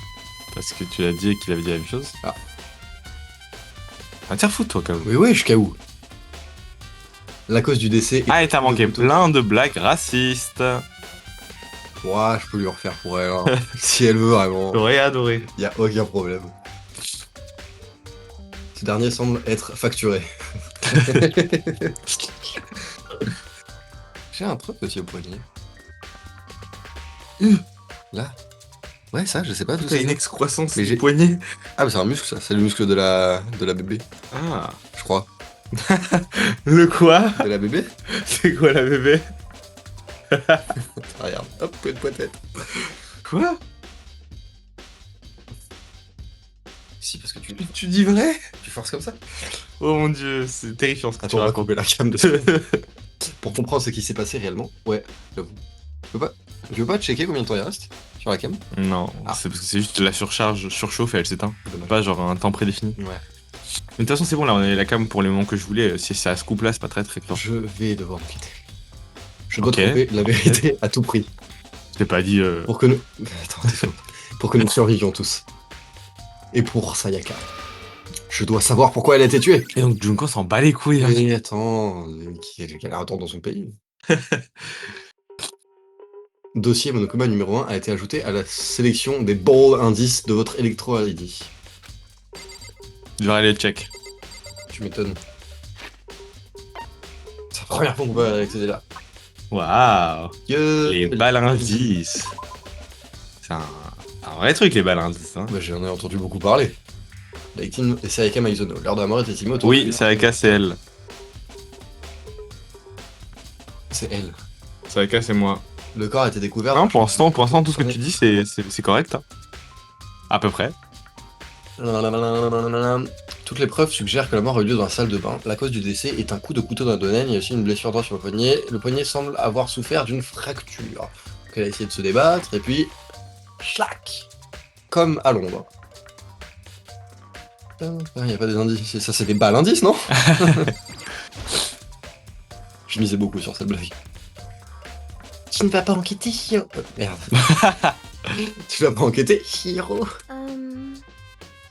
Parce que tu l'as dit et qu'il avait dit la même chose. Ah. Ah, tiens, fous-toi quand même. Oui, je où. La cause du décès est... Ah, et t'as manqué plein de blagues racistes. Ouais, je peux lui refaire pour elle, hein. Si elle veut vraiment. J'aurais adoré. Y a aucun problème. Ce dernier semble être facturé. J'ai un truc aussi au poignet. Là. Ouais, ça, je sais pas d'où T'as ça une vient. excroissance Mais du j'ai- poignet. Ah, bah c'est un muscle, ça. C'est le muscle de la bébé, Ah. je crois. Le quoi? De la bébé? C'est quoi la bébé? Ah, regarde. Hop, une poitrette. Quoi? Si, parce que Tu dis vrai? tu forces comme ça. Oh mon dieu, c'est terrifiant ce que tu Attends, on va racontes. couper la cam de Pour comprendre ce qui s'est passé réellement. Ouais, j'avoue. Je veux pas checker combien de temps il reste sur la cam. Non, Ah. c'est parce que c'est juste la surcharge surchauffe et elle s'éteint. Dommage. Pas genre un temps prédéfini. Ouais. Mais de toute façon, c'est bon, là, on a la cam pour les moments que je voulais. Si ça se coupe là, c'est pas très très clair. Je vais devoir me quitter. Je dois Ok. trouver la vérité à tout prix. Je t'ai pas dit. Pour que nous... Attends, désolé. Pour que nous survivions tous. Et pour Sayaka. Je dois savoir pourquoi elle a été tuée. Et donc Junko s'en bat les couilles. hein. Mais attends, qu'elle retourne dans son pays. Dossier Monokuma numéro 1 a été ajouté à la sélection des bold indices de votre Electro ID. Je devrais aller check. Tu m'étonnes. C'est la première fois qu'on va accéder là. Waouh. Que... Les balles indices. C'est un vrai truc, les balles indices. Hein. Bah, j'en ai entendu beaucoup parler. Lighting et Sayaka Maizono. L'heure de la mort est Timo. Oui, c'est avec c'est elle. C'est elle. C'est avec c'est moi. Le corps a été découvert. Non, pour l'instant, tout ce que tu dis, c'est correct. Hein. À peu près. Toutes les preuves suggèrent que la mort a eu lieu dans la salle de bain. La cause du décès est un coup de couteau d'un donen. Il y a aussi une blessure droite sur le poignet. Le poignet semble avoir souffert d'une fracture. Donc elle a essayé de se débattre et puis... Schlac. Comme à Londres. Il n'y a pas des indices. Ça, c'est des balles indices, non? Je misais beaucoup sur cette blague. Tu ne vas pas enquêter, Hiro. Merde. Tu vas pas enquêter, Hiro.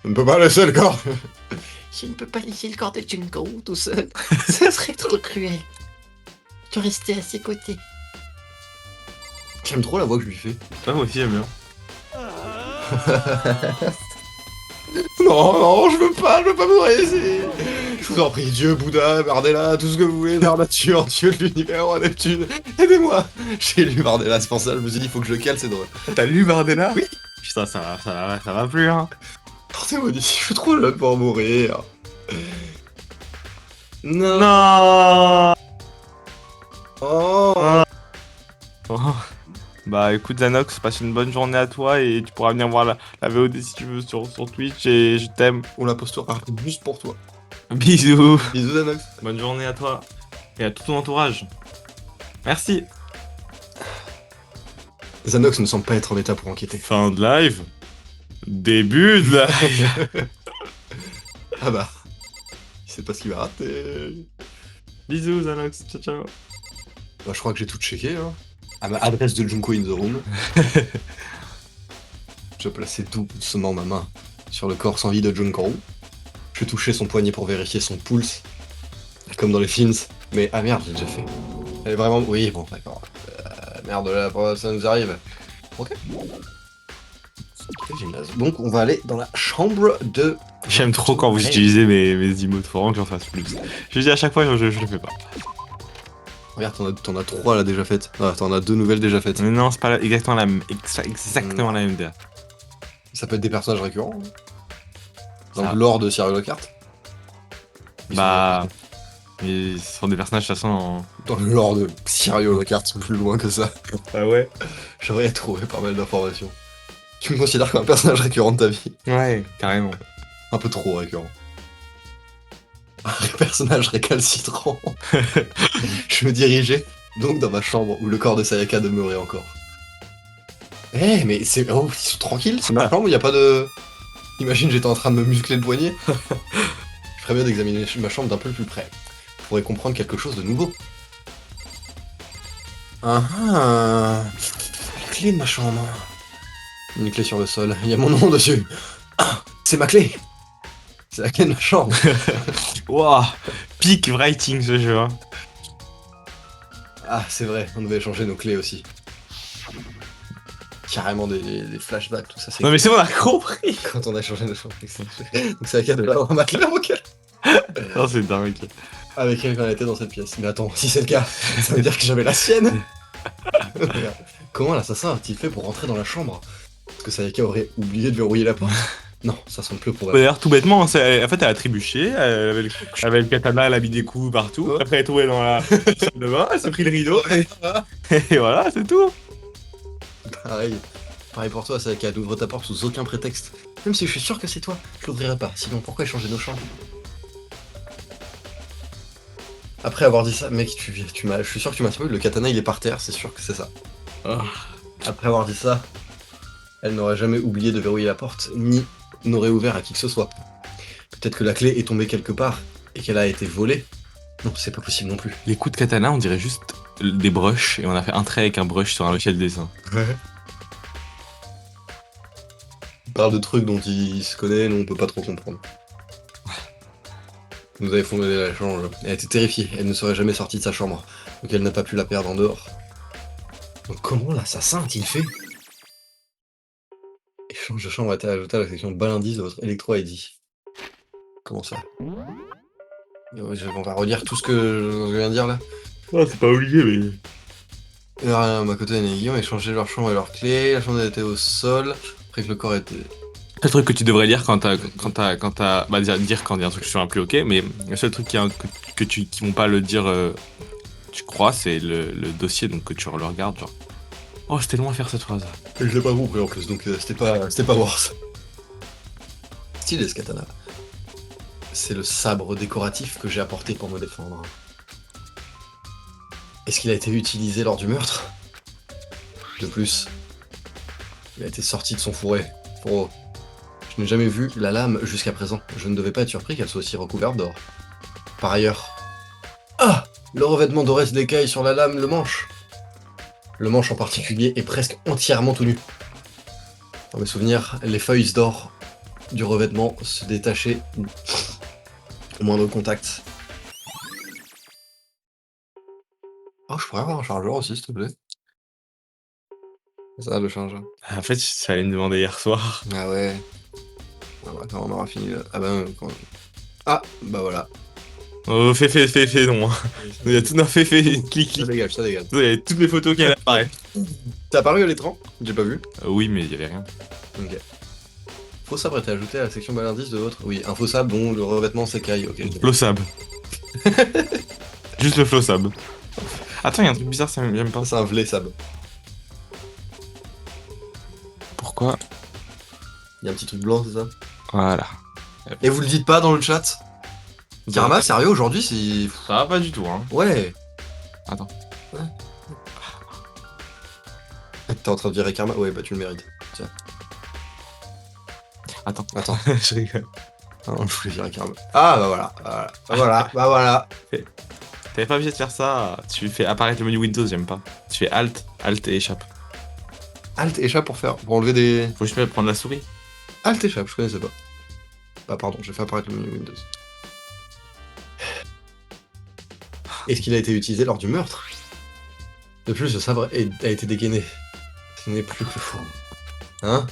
Je ne peux pas laisser le corps. Je ne peux pas laisser le corps de Junko tout seul. Ça serait trop cruel. Tu restais à ses côtés. J'aime trop la voix que je lui fais. Ouais, moi aussi, j'aime bien. Non, non, je veux pas mourir ici. Je vous en prie, Dieu, Bouddha, Bardella, tout ce que vous voulez, Mère Nature, Dieu de l'univers, roi Neptune, aidez-moi. J'ai lu Bardella, c'est pour ça, je me suis dit, il faut que je le cale, c'est drôle. T'as lu Bardella? Oui. Putain, ça va plus, hein. Portez-moi d'ici, je suis trop jeune pour mourir. Non. Non. Oh. Oh. Bah écoute Zanox, passe une bonne journée à toi et tu pourras venir voir la VOD si tu veux sur Twitch et je t'aime. On la postera juste pour toi. Bisous. Bisous, Danox. Bonne journée à toi et à tout ton entourage. Merci. Zanox ne semble pas être en état pour enquêter. Fin de live. Début de live. Ah bah. Il sait pas ce qu'il va rater. Bisous Zanox, ciao ciao. Bah, je crois que j'ai tout checké, hein. À ma adresse de Junko in the room. Je plaçais doucement ma main sur le corps sans vie de Junko. Je touchais son poignet pour vérifier son pulse. Comme dans les films. Mais ah merde, j'ai déjà fait. Elle est vraiment... Oui, bon, d'accord. Merde, là, ça nous arrive. Ok. Gymnase. Donc on va aller dans la chambre de... J'aime trop quand vous utilisez mes emotes, faut vraiment que j'en fasse plus. Je dis à chaque fois, je le fais pas. Regarde, t'en as 3 là déjà faites. Ah, t'en as 2 nouvelles déjà faites. Mais non, c'est pas exactement la même, exactement la même DA. Ça peut être des personnages récurrents. Dans Ça. le lore de Serial Kart. Bah... Mais ce sont des personnages de toute façon Dans le lore de Serial Kart, plus loin que ça. Ah ouais. J'aurais trouvé pas mal d'informations. Tu me considères comme un personnage récurrent de ta vie. Ouais, carrément. Un peu trop récurrent. Un personnage récalcitrant. Je me dirigeais donc dans ma chambre où le corps de Sayaka demeurait encore. Eh, mais c'est... Oh, ils sont tranquilles, c'est ma chambre où il n'y a pas de... Imagine, j'étais en train de me muscler le poignet. Je ferais bien d'examiner ma chambre d'un peu plus près. Je pourrais comprendre quelque chose de nouveau. Ah ah, la clé de ma chambre. Une clé sur le sol, il y a mon nom dessus. Ah, c'est ma clé. C'est la clé de ma chambre. Wouah, peak writing ce jeu. Hein. Ah, c'est vrai, on devait changer nos clés aussi. Carrément des flashbacks, tout ça. Non mais c'est bon, on a compris. Quand on a changé nos chambres. Donc c'est la carte de l'avoir matelas auquel. Non, c'est dingue. Avec elle quand elle était dans cette pièce. Mais attends, si c'est le cas, ça veut dire que j'avais la sienne. Comment l'assassin a-t-il fait pour rentrer dans la chambre? Est-ce que Sayaka aurait oublié de verrouiller la porte? Non, ça semble plus pour elle. D'ailleurs, tout bêtement, en fait, elle a trébuché, elle avait le katana, elle a mis des coups partout. Ouais. Après, elle est tombée dans la salle de bain, elle s'est pris le rideau. Et voilà, c'est tout. Pareil pour toi, Sayaka, n'ouvre ta porte sous aucun prétexte. Même si je suis sûr que c'est toi, je l'ouvrirai pas. Sinon, pourquoi échanger nos chambres? Après avoir dit ça, mec, je suis sûr que tu m'as spoilé, le katana il est par terre, c'est sûr que c'est ça. Oh. Après avoir dit ça, elle n'aurait jamais oublié de verrouiller la porte, ni n'aurait ouvert à qui que ce soit. Peut-être que la clé est tombée quelque part, et qu'elle a été volée. Non, c'est pas possible non plus. Les coups de katana, on dirait juste des brushes, et on a fait un trait avec un brush sur un logiciel de dessin. Ouais. Il parle de trucs dont il se connaît, nous on peut pas trop comprendre. Nous avez fondé la chambre. Elle était terrifiée, elle ne serait jamais sortie de sa chambre, donc elle n'a pas pu la perdre en dehors. Donc comment l'assassin a-t-il fait? Échange de chambre a été ajouté à la section bal indice de votre électro-ID. Comment ça? On va redire tout ce que je viens de dire là. Ah, c'est pas oublié, mais. Alors, à côté, Annie et Guillaume ont échangé leur chambre et leurs clés. La chambre était au sol. Après que le corps était. Le seul truc que tu devrais lire quand t'as. Bah, dire quand il y a un truc sur un plus ok, mais le seul truc qui vont pas le dire, tu crois, c'est le dossier, donc que tu le regardes, genre. Oh, j'étais loin à faire cette phrase. Et je l'ai pas compris en plus, donc c'était pas worse. Stylé ce katana. C'est le sabre décoratif que j'ai apporté pour me défendre. Est-ce qu'il a été utilisé lors du meurtre? De plus, il a été sorti de son fourré. Fourreau. Je n'ai jamais vu la lame jusqu'à présent. Je ne devais pas être surpris qu'elle soit aussi recouverte d'or. Par ailleurs... Ah! Le revêtement doré se décaille sur la lame, le manche. Le manche en particulier est presque entièrement tout nu. Dans mes souvenirs, les feuilles d'or du revêtement se détachaient au moindre contact. Oh, je pourrais avoir un chargeur aussi, s'il te plaît. C'est ça, le chargeur. En fait, ça allait me demander hier soir. Ah ouais. Ah bah, quand on aura fini là. Ah bah, Ah, bah voilà. Oh, fais, non. Il y a tout, non, fais, clic. Ça dégage, ça dégage. Il y a toutes les photos qui apparaissent. T'as apparu à l'écran? J'ai pas vu. Oui, mais il y avait rien. Ok. Faux sabre a été ajouté à la section balindice de votre. Oui, un faux sabre dont le revêtement s'écaille. Ok. Flossab. Juste le flossab. Attends, il y a un truc bizarre, ça m'aime pas. C'est un vrai sabre. Pourquoi? Il y a un petit truc blanc, c'est ça? Voilà. Et vous le dites pas dans le chat? Karma, sérieux, aujourd'hui, c'est. Ça va pas du tout, hein. Ouais. Attends. Ouais. T'es en train de virer Karma? Ouais, bah tu le mérites. Tiens. Attends. Je rigole. Non, je voulais virer Karma. Ah, bah voilà. Bah voilà. T'avais pas obligé de faire ça. Tu fais apparaître le menu Windows, j'aime pas. Tu fais Alt et échappe. Alt échappe pour enlever des. Faut juste prendre la souris. Alt échappe, je connaissais pas. Bah pardon, j'ai fait apparaître le menu Windows. Est-ce qu'il a été utilisé lors du meurtre? De plus, le sabre a été dégainé. Ce n'est plus que le fourreau. Hein?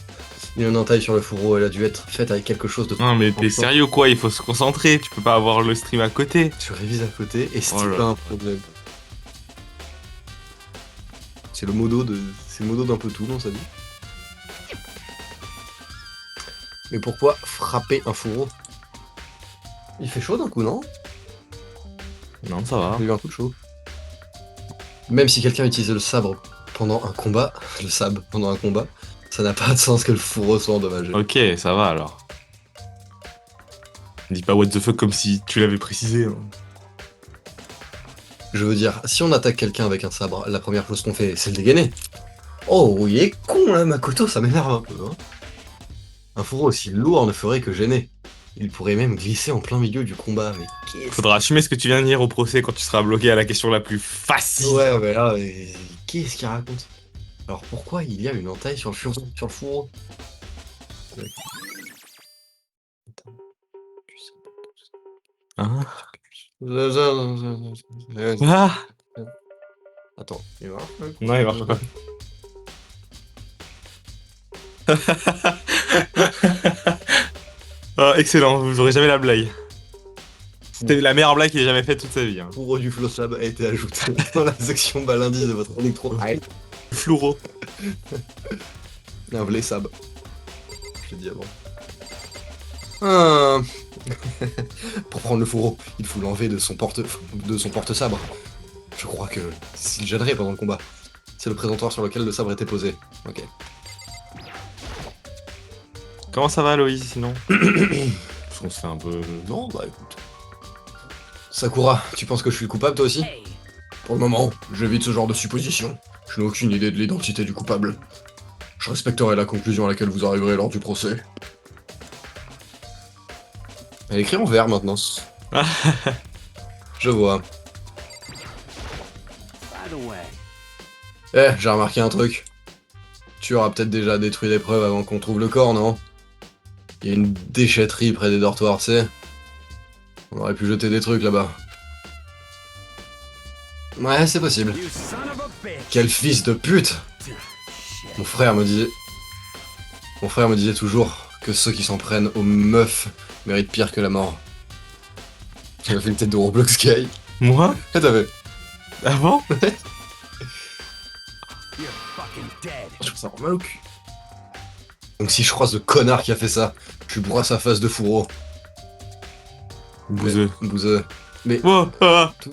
Il y a une entaille sur le fourreau, elle a dû être faite avec quelque chose de... Non mais t'es sérieux quoi? Il faut se concentrer, tu peux pas avoir le stream à côté. Tu révises à côté et c'est Oh là pas là. un problème. C'est le modo d'un peu tout dans sa vie. Mais pourquoi frapper un fourreau? Il fait chaud d'un coup, non? Non, ça va. Il y a eu un coup de chaud. Même si quelqu'un utilisait le sabre pendant un combat, ça n'a pas de sens que le fourreau soit endommagé. Ok, ça va alors. Dis pas what the fuck comme si tu l'avais précisé. Hein. Je veux dire, si on attaque quelqu'un avec un sabre, la première chose qu'on fait, c'est le dégainer. Oh, il est con là, Makoto, ça m'énerve un peu. Hein. Un fourreau aussi lourd ne ferait que gêner. Il pourrait même glisser en plein milieu du combat, mais qu'est-ce... Faudra assumer ce que tu viens de dire au procès quand tu seras bloqué à la question la plus facile. Ouais, mais là, qu'est-ce qu'il raconte? Alors pourquoi il y a une entaille sur le fourreau? Hein? Ah Attends, il va. non, il marche pas. Oh, excellent, vous aurez jamais la blague. C'était la meilleure blague qu'il ait jamais faite toute sa vie. Hein. Le fourreau du Flossab a été ajouté dans la section balindice de votre électro. Flouro. Un vrai sab. Je l'ai dit avant. Ah. Pour prendre le fourreau, il faut l'enlever de son porte-sabre. Je crois que s'il gênerait pendant le combat. C'est le présentoir sur lequel le sabre était posé. Ok. Comment ça va, Loïs, sinon? Parce qu'on se fait un peu... Non, bah écoute. Sakura, tu penses que je suis coupable toi aussi? Pour le moment, j'évite ce genre de supposition. Je n'ai aucune idée de l'identité du coupable. Je respecterai la conclusion à laquelle vous arriverez lors du procès. Elle écrit en vert maintenant. Je vois. Eh, j'ai remarqué un truc. Tu auras peut-être déjà détruit des preuves avant qu'on trouve le corps, non? Il y a une déchetterie près des dortoirs, tu sais. On aurait pu jeter des trucs là-bas. Ouais, c'est possible. Quel fils de pute! Mon frère me disait toujours que ceux qui s'en prennent aux meufs méritent pire que la mort. J'avais fait une tête de Roblox Sky. Moi Ah, t'avais. Avant Je trouve ça rend mal au cul. Donc si je croise le connard qui a fait ça, je lui broie sa face de fourreau. Bouseux. Bouseux. Mais Oh, ah. Tout-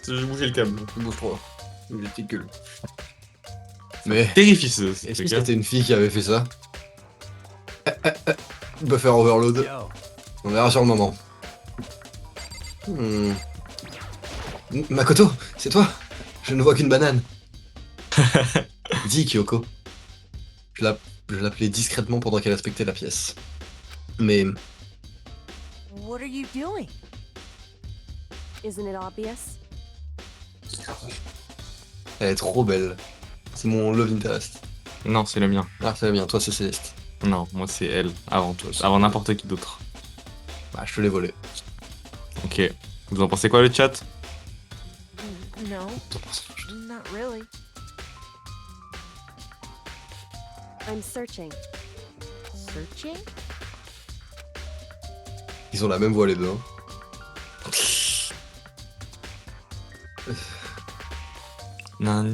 J'ai bougé le câble. bouge trop. Ridicule. Mais Terrifié ce est-ce que truc, hein. c'était une fille qui avait fait ça? Buffer overload. On verra sur le moment. Hmm. Makoto, c'est toi? Je ne vois qu'une banane. Dis Kyoko. Je l'appelais discrètement pendant qu'elle inspectait la pièce. Mais What are you doing? Isn't it obvious? elle est trop belle. C'est mon love interest. Non, c'est le mien. Ah, c'est bien, toi c'est Céleste. Non, moi c'est elle, avant toi. Avant n'importe qui d'autre. Bah, je te l'ai volé. Ok. Vous en pensez quoi le chat? No, not really. I'm searching. Searching? Ils ont la même voix les deux. Hein.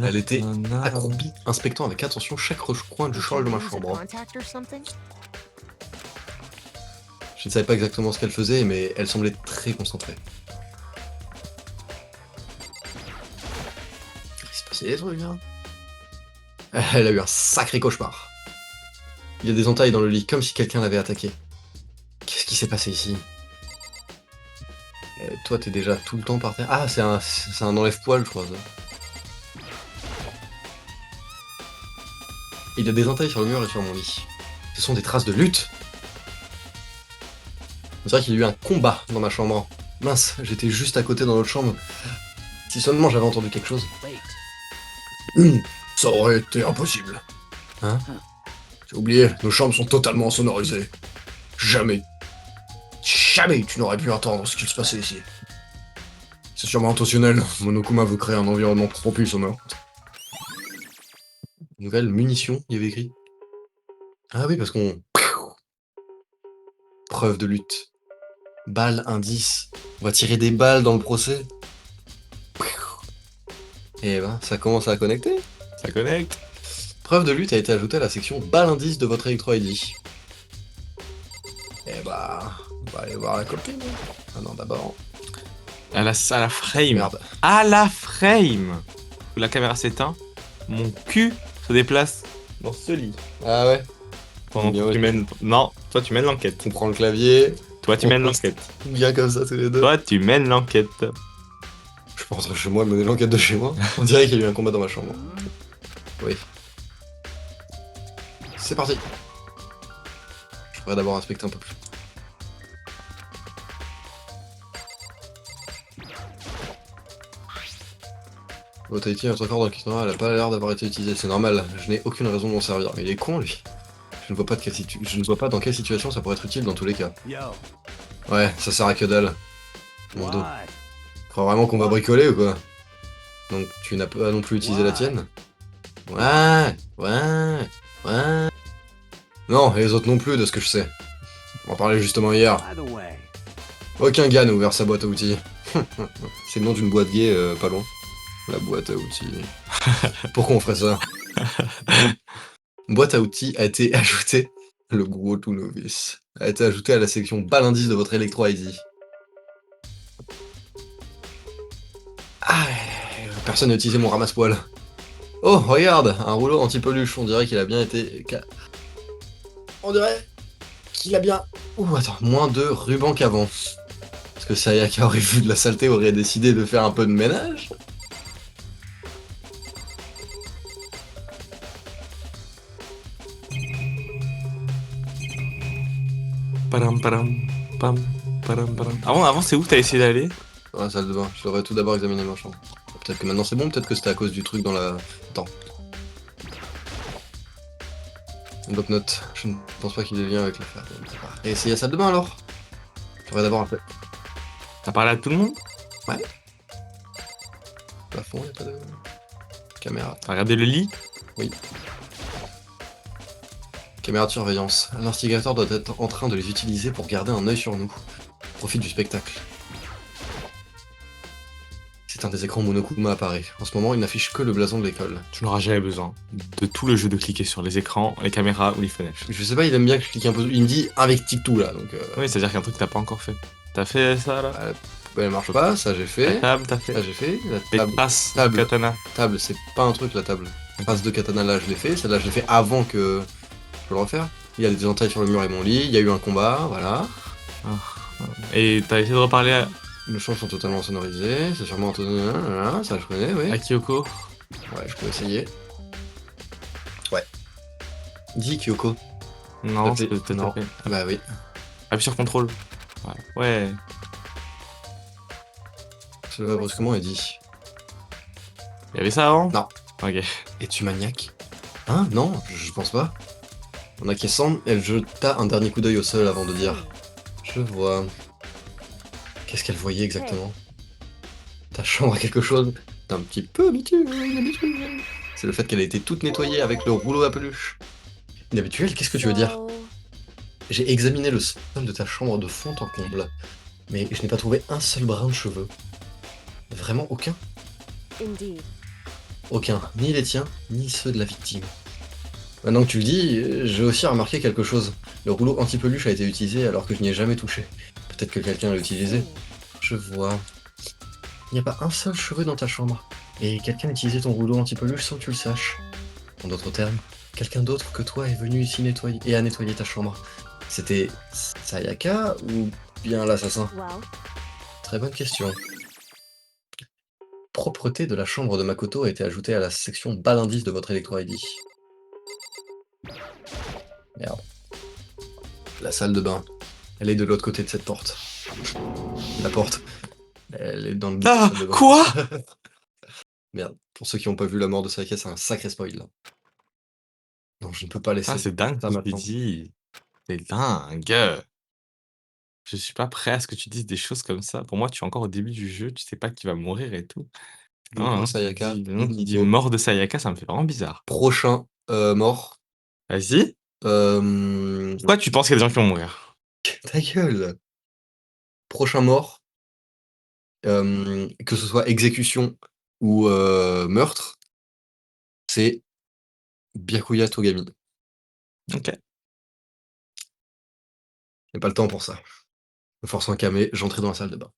Elle était accroupie, inspectant avec attention chaque recoin du cheval de ma Use a chambre. contact or something? Je ne savais pas exactement ce qu'elle faisait, mais elle semblait très concentrée. Il s'est passé des trucs, hein. Elle a eu un sacré cauchemar. Il y a des entailles dans le lit, comme si quelqu'un l'avait attaqué. Qu'est-ce qui s'est passé ici? Toi, t'es déjà tout le temps par terre. Ah, c'est un enlève-poil, je crois. Ça. Il y a des entailles sur le mur et sur mon lit. Ce sont des traces de lutte. C'est vrai qu'il y a eu un combat dans ma chambre. Mince, j'étais juste à côté dans l'autre chambre. Si seulement j'avais entendu quelque chose. Ça aurait été impossible. Hein? J'ai oublié, nos chambres sont totalement sonorisées. Jamais tu n'aurais pu entendre ce qu'il se passait ici. C'est sûrement intentionnel. Monokuma veut créer un environnement propice au meurtre. Nouvelle munition, il y avait écrit. Ah oui, parce qu'on... Preuve de lutte. Balle, indice. On va tirer des balles dans le procès. Et ben, ça commence à connecter. Ça connecte. Preuve de lutte a été ajoutée à la section balle indice de votre Electro ID. Et bah... On va aller voir la copine. Ah non, d'abord... À la frame. Merde. À la frame. Où la caméra s'éteint, mon cul se déplace dans ce lit. Ah ouais. Pendant Bien, que ouais. tu mènes... Non, toi tu mènes l'enquête. On prend le clavier. Toi tu On mènes poste. l'enquête. Bien comme ça tous les deux. Toi tu mènes l'enquête. Je peux rentrer chez moi et mener l'enquête de chez moi. On dirait qu'il y a eu un combat dans ma chambre. Oui. C'est parti. Je pourrais d'abord inspecter un peu plus. Votre IT, notre corps dans le questionnaire, elle a pas l'air d'avoir été utilisée. C'est normal, je n'ai aucune raison de m'en servir. Mais il est con lui. Je ne vois pas dans quelle situation ça pourrait être utile dans tous les cas. Ouais, ça sert à que dalle. Mon dos. Crois vraiment qu'on va bricoler ou quoi? Donc tu n'as pas non plus utilisé la tienne? Ouais. Non, et les autres non plus de ce que je sais. On en parlait justement hier. Aucun gars n'a ouvert sa boîte à outils. C'est le nom d'une boîte gay pas loin. La boîte à outils. Pourquoi on ferait ça? Boîte à outils a été ajoutée. Le gros tout novice. A été ajoutée à la section balle indice de votre Electro ID. Ah, personne n'a utilisé mon ramasse-poil. Oh, regarde, un rouleau anti-peluche. On dirait qu'il a bien été... On dirait qu'il a bien... Ouh, attends, moins de ruban qu'avant. Parce que Sayaka aurait vu de la saleté, aurait décidé de faire un peu de ménage. Param, param, pam, param, param. Avant c'est où que t'as essayé d'aller? Dans la salle de bain, je devrais tout d'abord examiner ma chambre. Peut-être que maintenant c'est bon, peut-être que c'était à cause du truc dans la... Attends. Une bloc-notes. Je ne pense pas qu'il ait lien avec l'affaire. Et c'est la salle de bain alors? Je devrais d'abord appeler. T'as parlé à tout le monde? Plafond, y'a pas de... Caméra. T'as regardé le lit? Caméra de surveillance. L'instigateur doit être en train de les utiliser pour garder un œil sur nous. Profite du spectacle. C'est un des écrans Monokuma à Paris. En ce moment, il n'affiche que le blason de l'école. Tu n'auras jamais besoin de tout le jeu de cliquer sur les écrans, les caméras ou les fenêtres. Je sais pas, il aime bien que je clique un peu. Il me dit avec tout là, donc. Oui, c'est-à-dire qu'un truc que t'as pas encore fait. T'as fait ça là? La poubelle elle marche pas, ça j'ai La fait. table, t'as fait? Ça j'ai fait. La Les table, passes, table. katana. table, c'est pas un truc la table. Passe de katana là, je l'ai fait. Celle-là, je l'ai fait avant que je peux le refaire. Il y a des entailles sur le mur et mon lit. Il y a eu un combat, voilà. Et t'as essayé de reparler Les chants sont totalement sonorisés. C'est sûrement voilà, ça je connais, oui. à Kyoko? Ouais, je peux essayer. Ouais. Dis Kyoko. Non, T'as fait- c'est non. fait. Bah oui. Appuie sur contrôle. Ouais. C'est là brusquement et dit. Il y avait ça avant? Non. Ok. Es-tu maniaque? Hein? Non, je pense pas. En acquiesçant, elle jeta un dernier coup d'œil au sol avant de dire. Je vois. Qu'est-ce qu'elle voyait exactement? Ta chambre a quelque chose d'un petit peu habituel. C'est le fait qu'elle a été toute nettoyée avec le rouleau à peluche. Inhabituel, qu'est-ce que tu veux dire? So, J'ai examiné le sol de ta chambre de fond en comble, mais je n'ai pas trouvé un seul brin de cheveux. Vraiment aucun? indeed. Aucun. Ni les tiens, ni ceux de la victime. Maintenant que tu le dis, j'ai aussi remarqué quelque chose. Le rouleau anti-peluche a été utilisé alors que je n'y ai jamais touché. Peut-être que quelqu'un l'a utilisé. Je vois. Il n'y a pas un seul cheveu dans ta chambre. Et quelqu'un a utilisé ton rouleau anti-peluche sans que tu le saches. En d'autres termes, quelqu'un d'autre que toi est venu ici nettoyer et a nettoyé ta chambre. C'était Sayaka ou bien l'assassin? Well, Très bonne question. Propreté de la chambre de Makoto a été ajoutée à la section bas d'indice de votre Electro-ID. Merde. La salle de bain. Elle est de l'autre côté de cette porte. La porte. Elle est dans le... Ah, salle de bain. quoi? Merde. Pour ceux qui n'ont pas vu la mort de Sayaka, c'est un sacré spoil là. Non, je ne peux pas laisser Ah, c'est dingue ça ce que tu maintenant. dis. C'est dingue. Je suis pas prêt à ce que tu dises des choses comme ça. Pour moi, tu es encore au début du jeu, tu sais pas qui va mourir et tout. Gogo Non, Sayaka. non, tu dis Gogo. mort de Sayaka, ça me fait vraiment bizarre. Prochain mort. Vas-y. Pourquoi tu penses qu'il y a des gens qui vont mourir? Ta gueule. Prochain mort. Que ce soit exécution ou meurtre, c'est Byakuya Togami. Ok. J'ai pas le temps pour ça. Me forçant à calmer, j'entrais dans la salle de bain.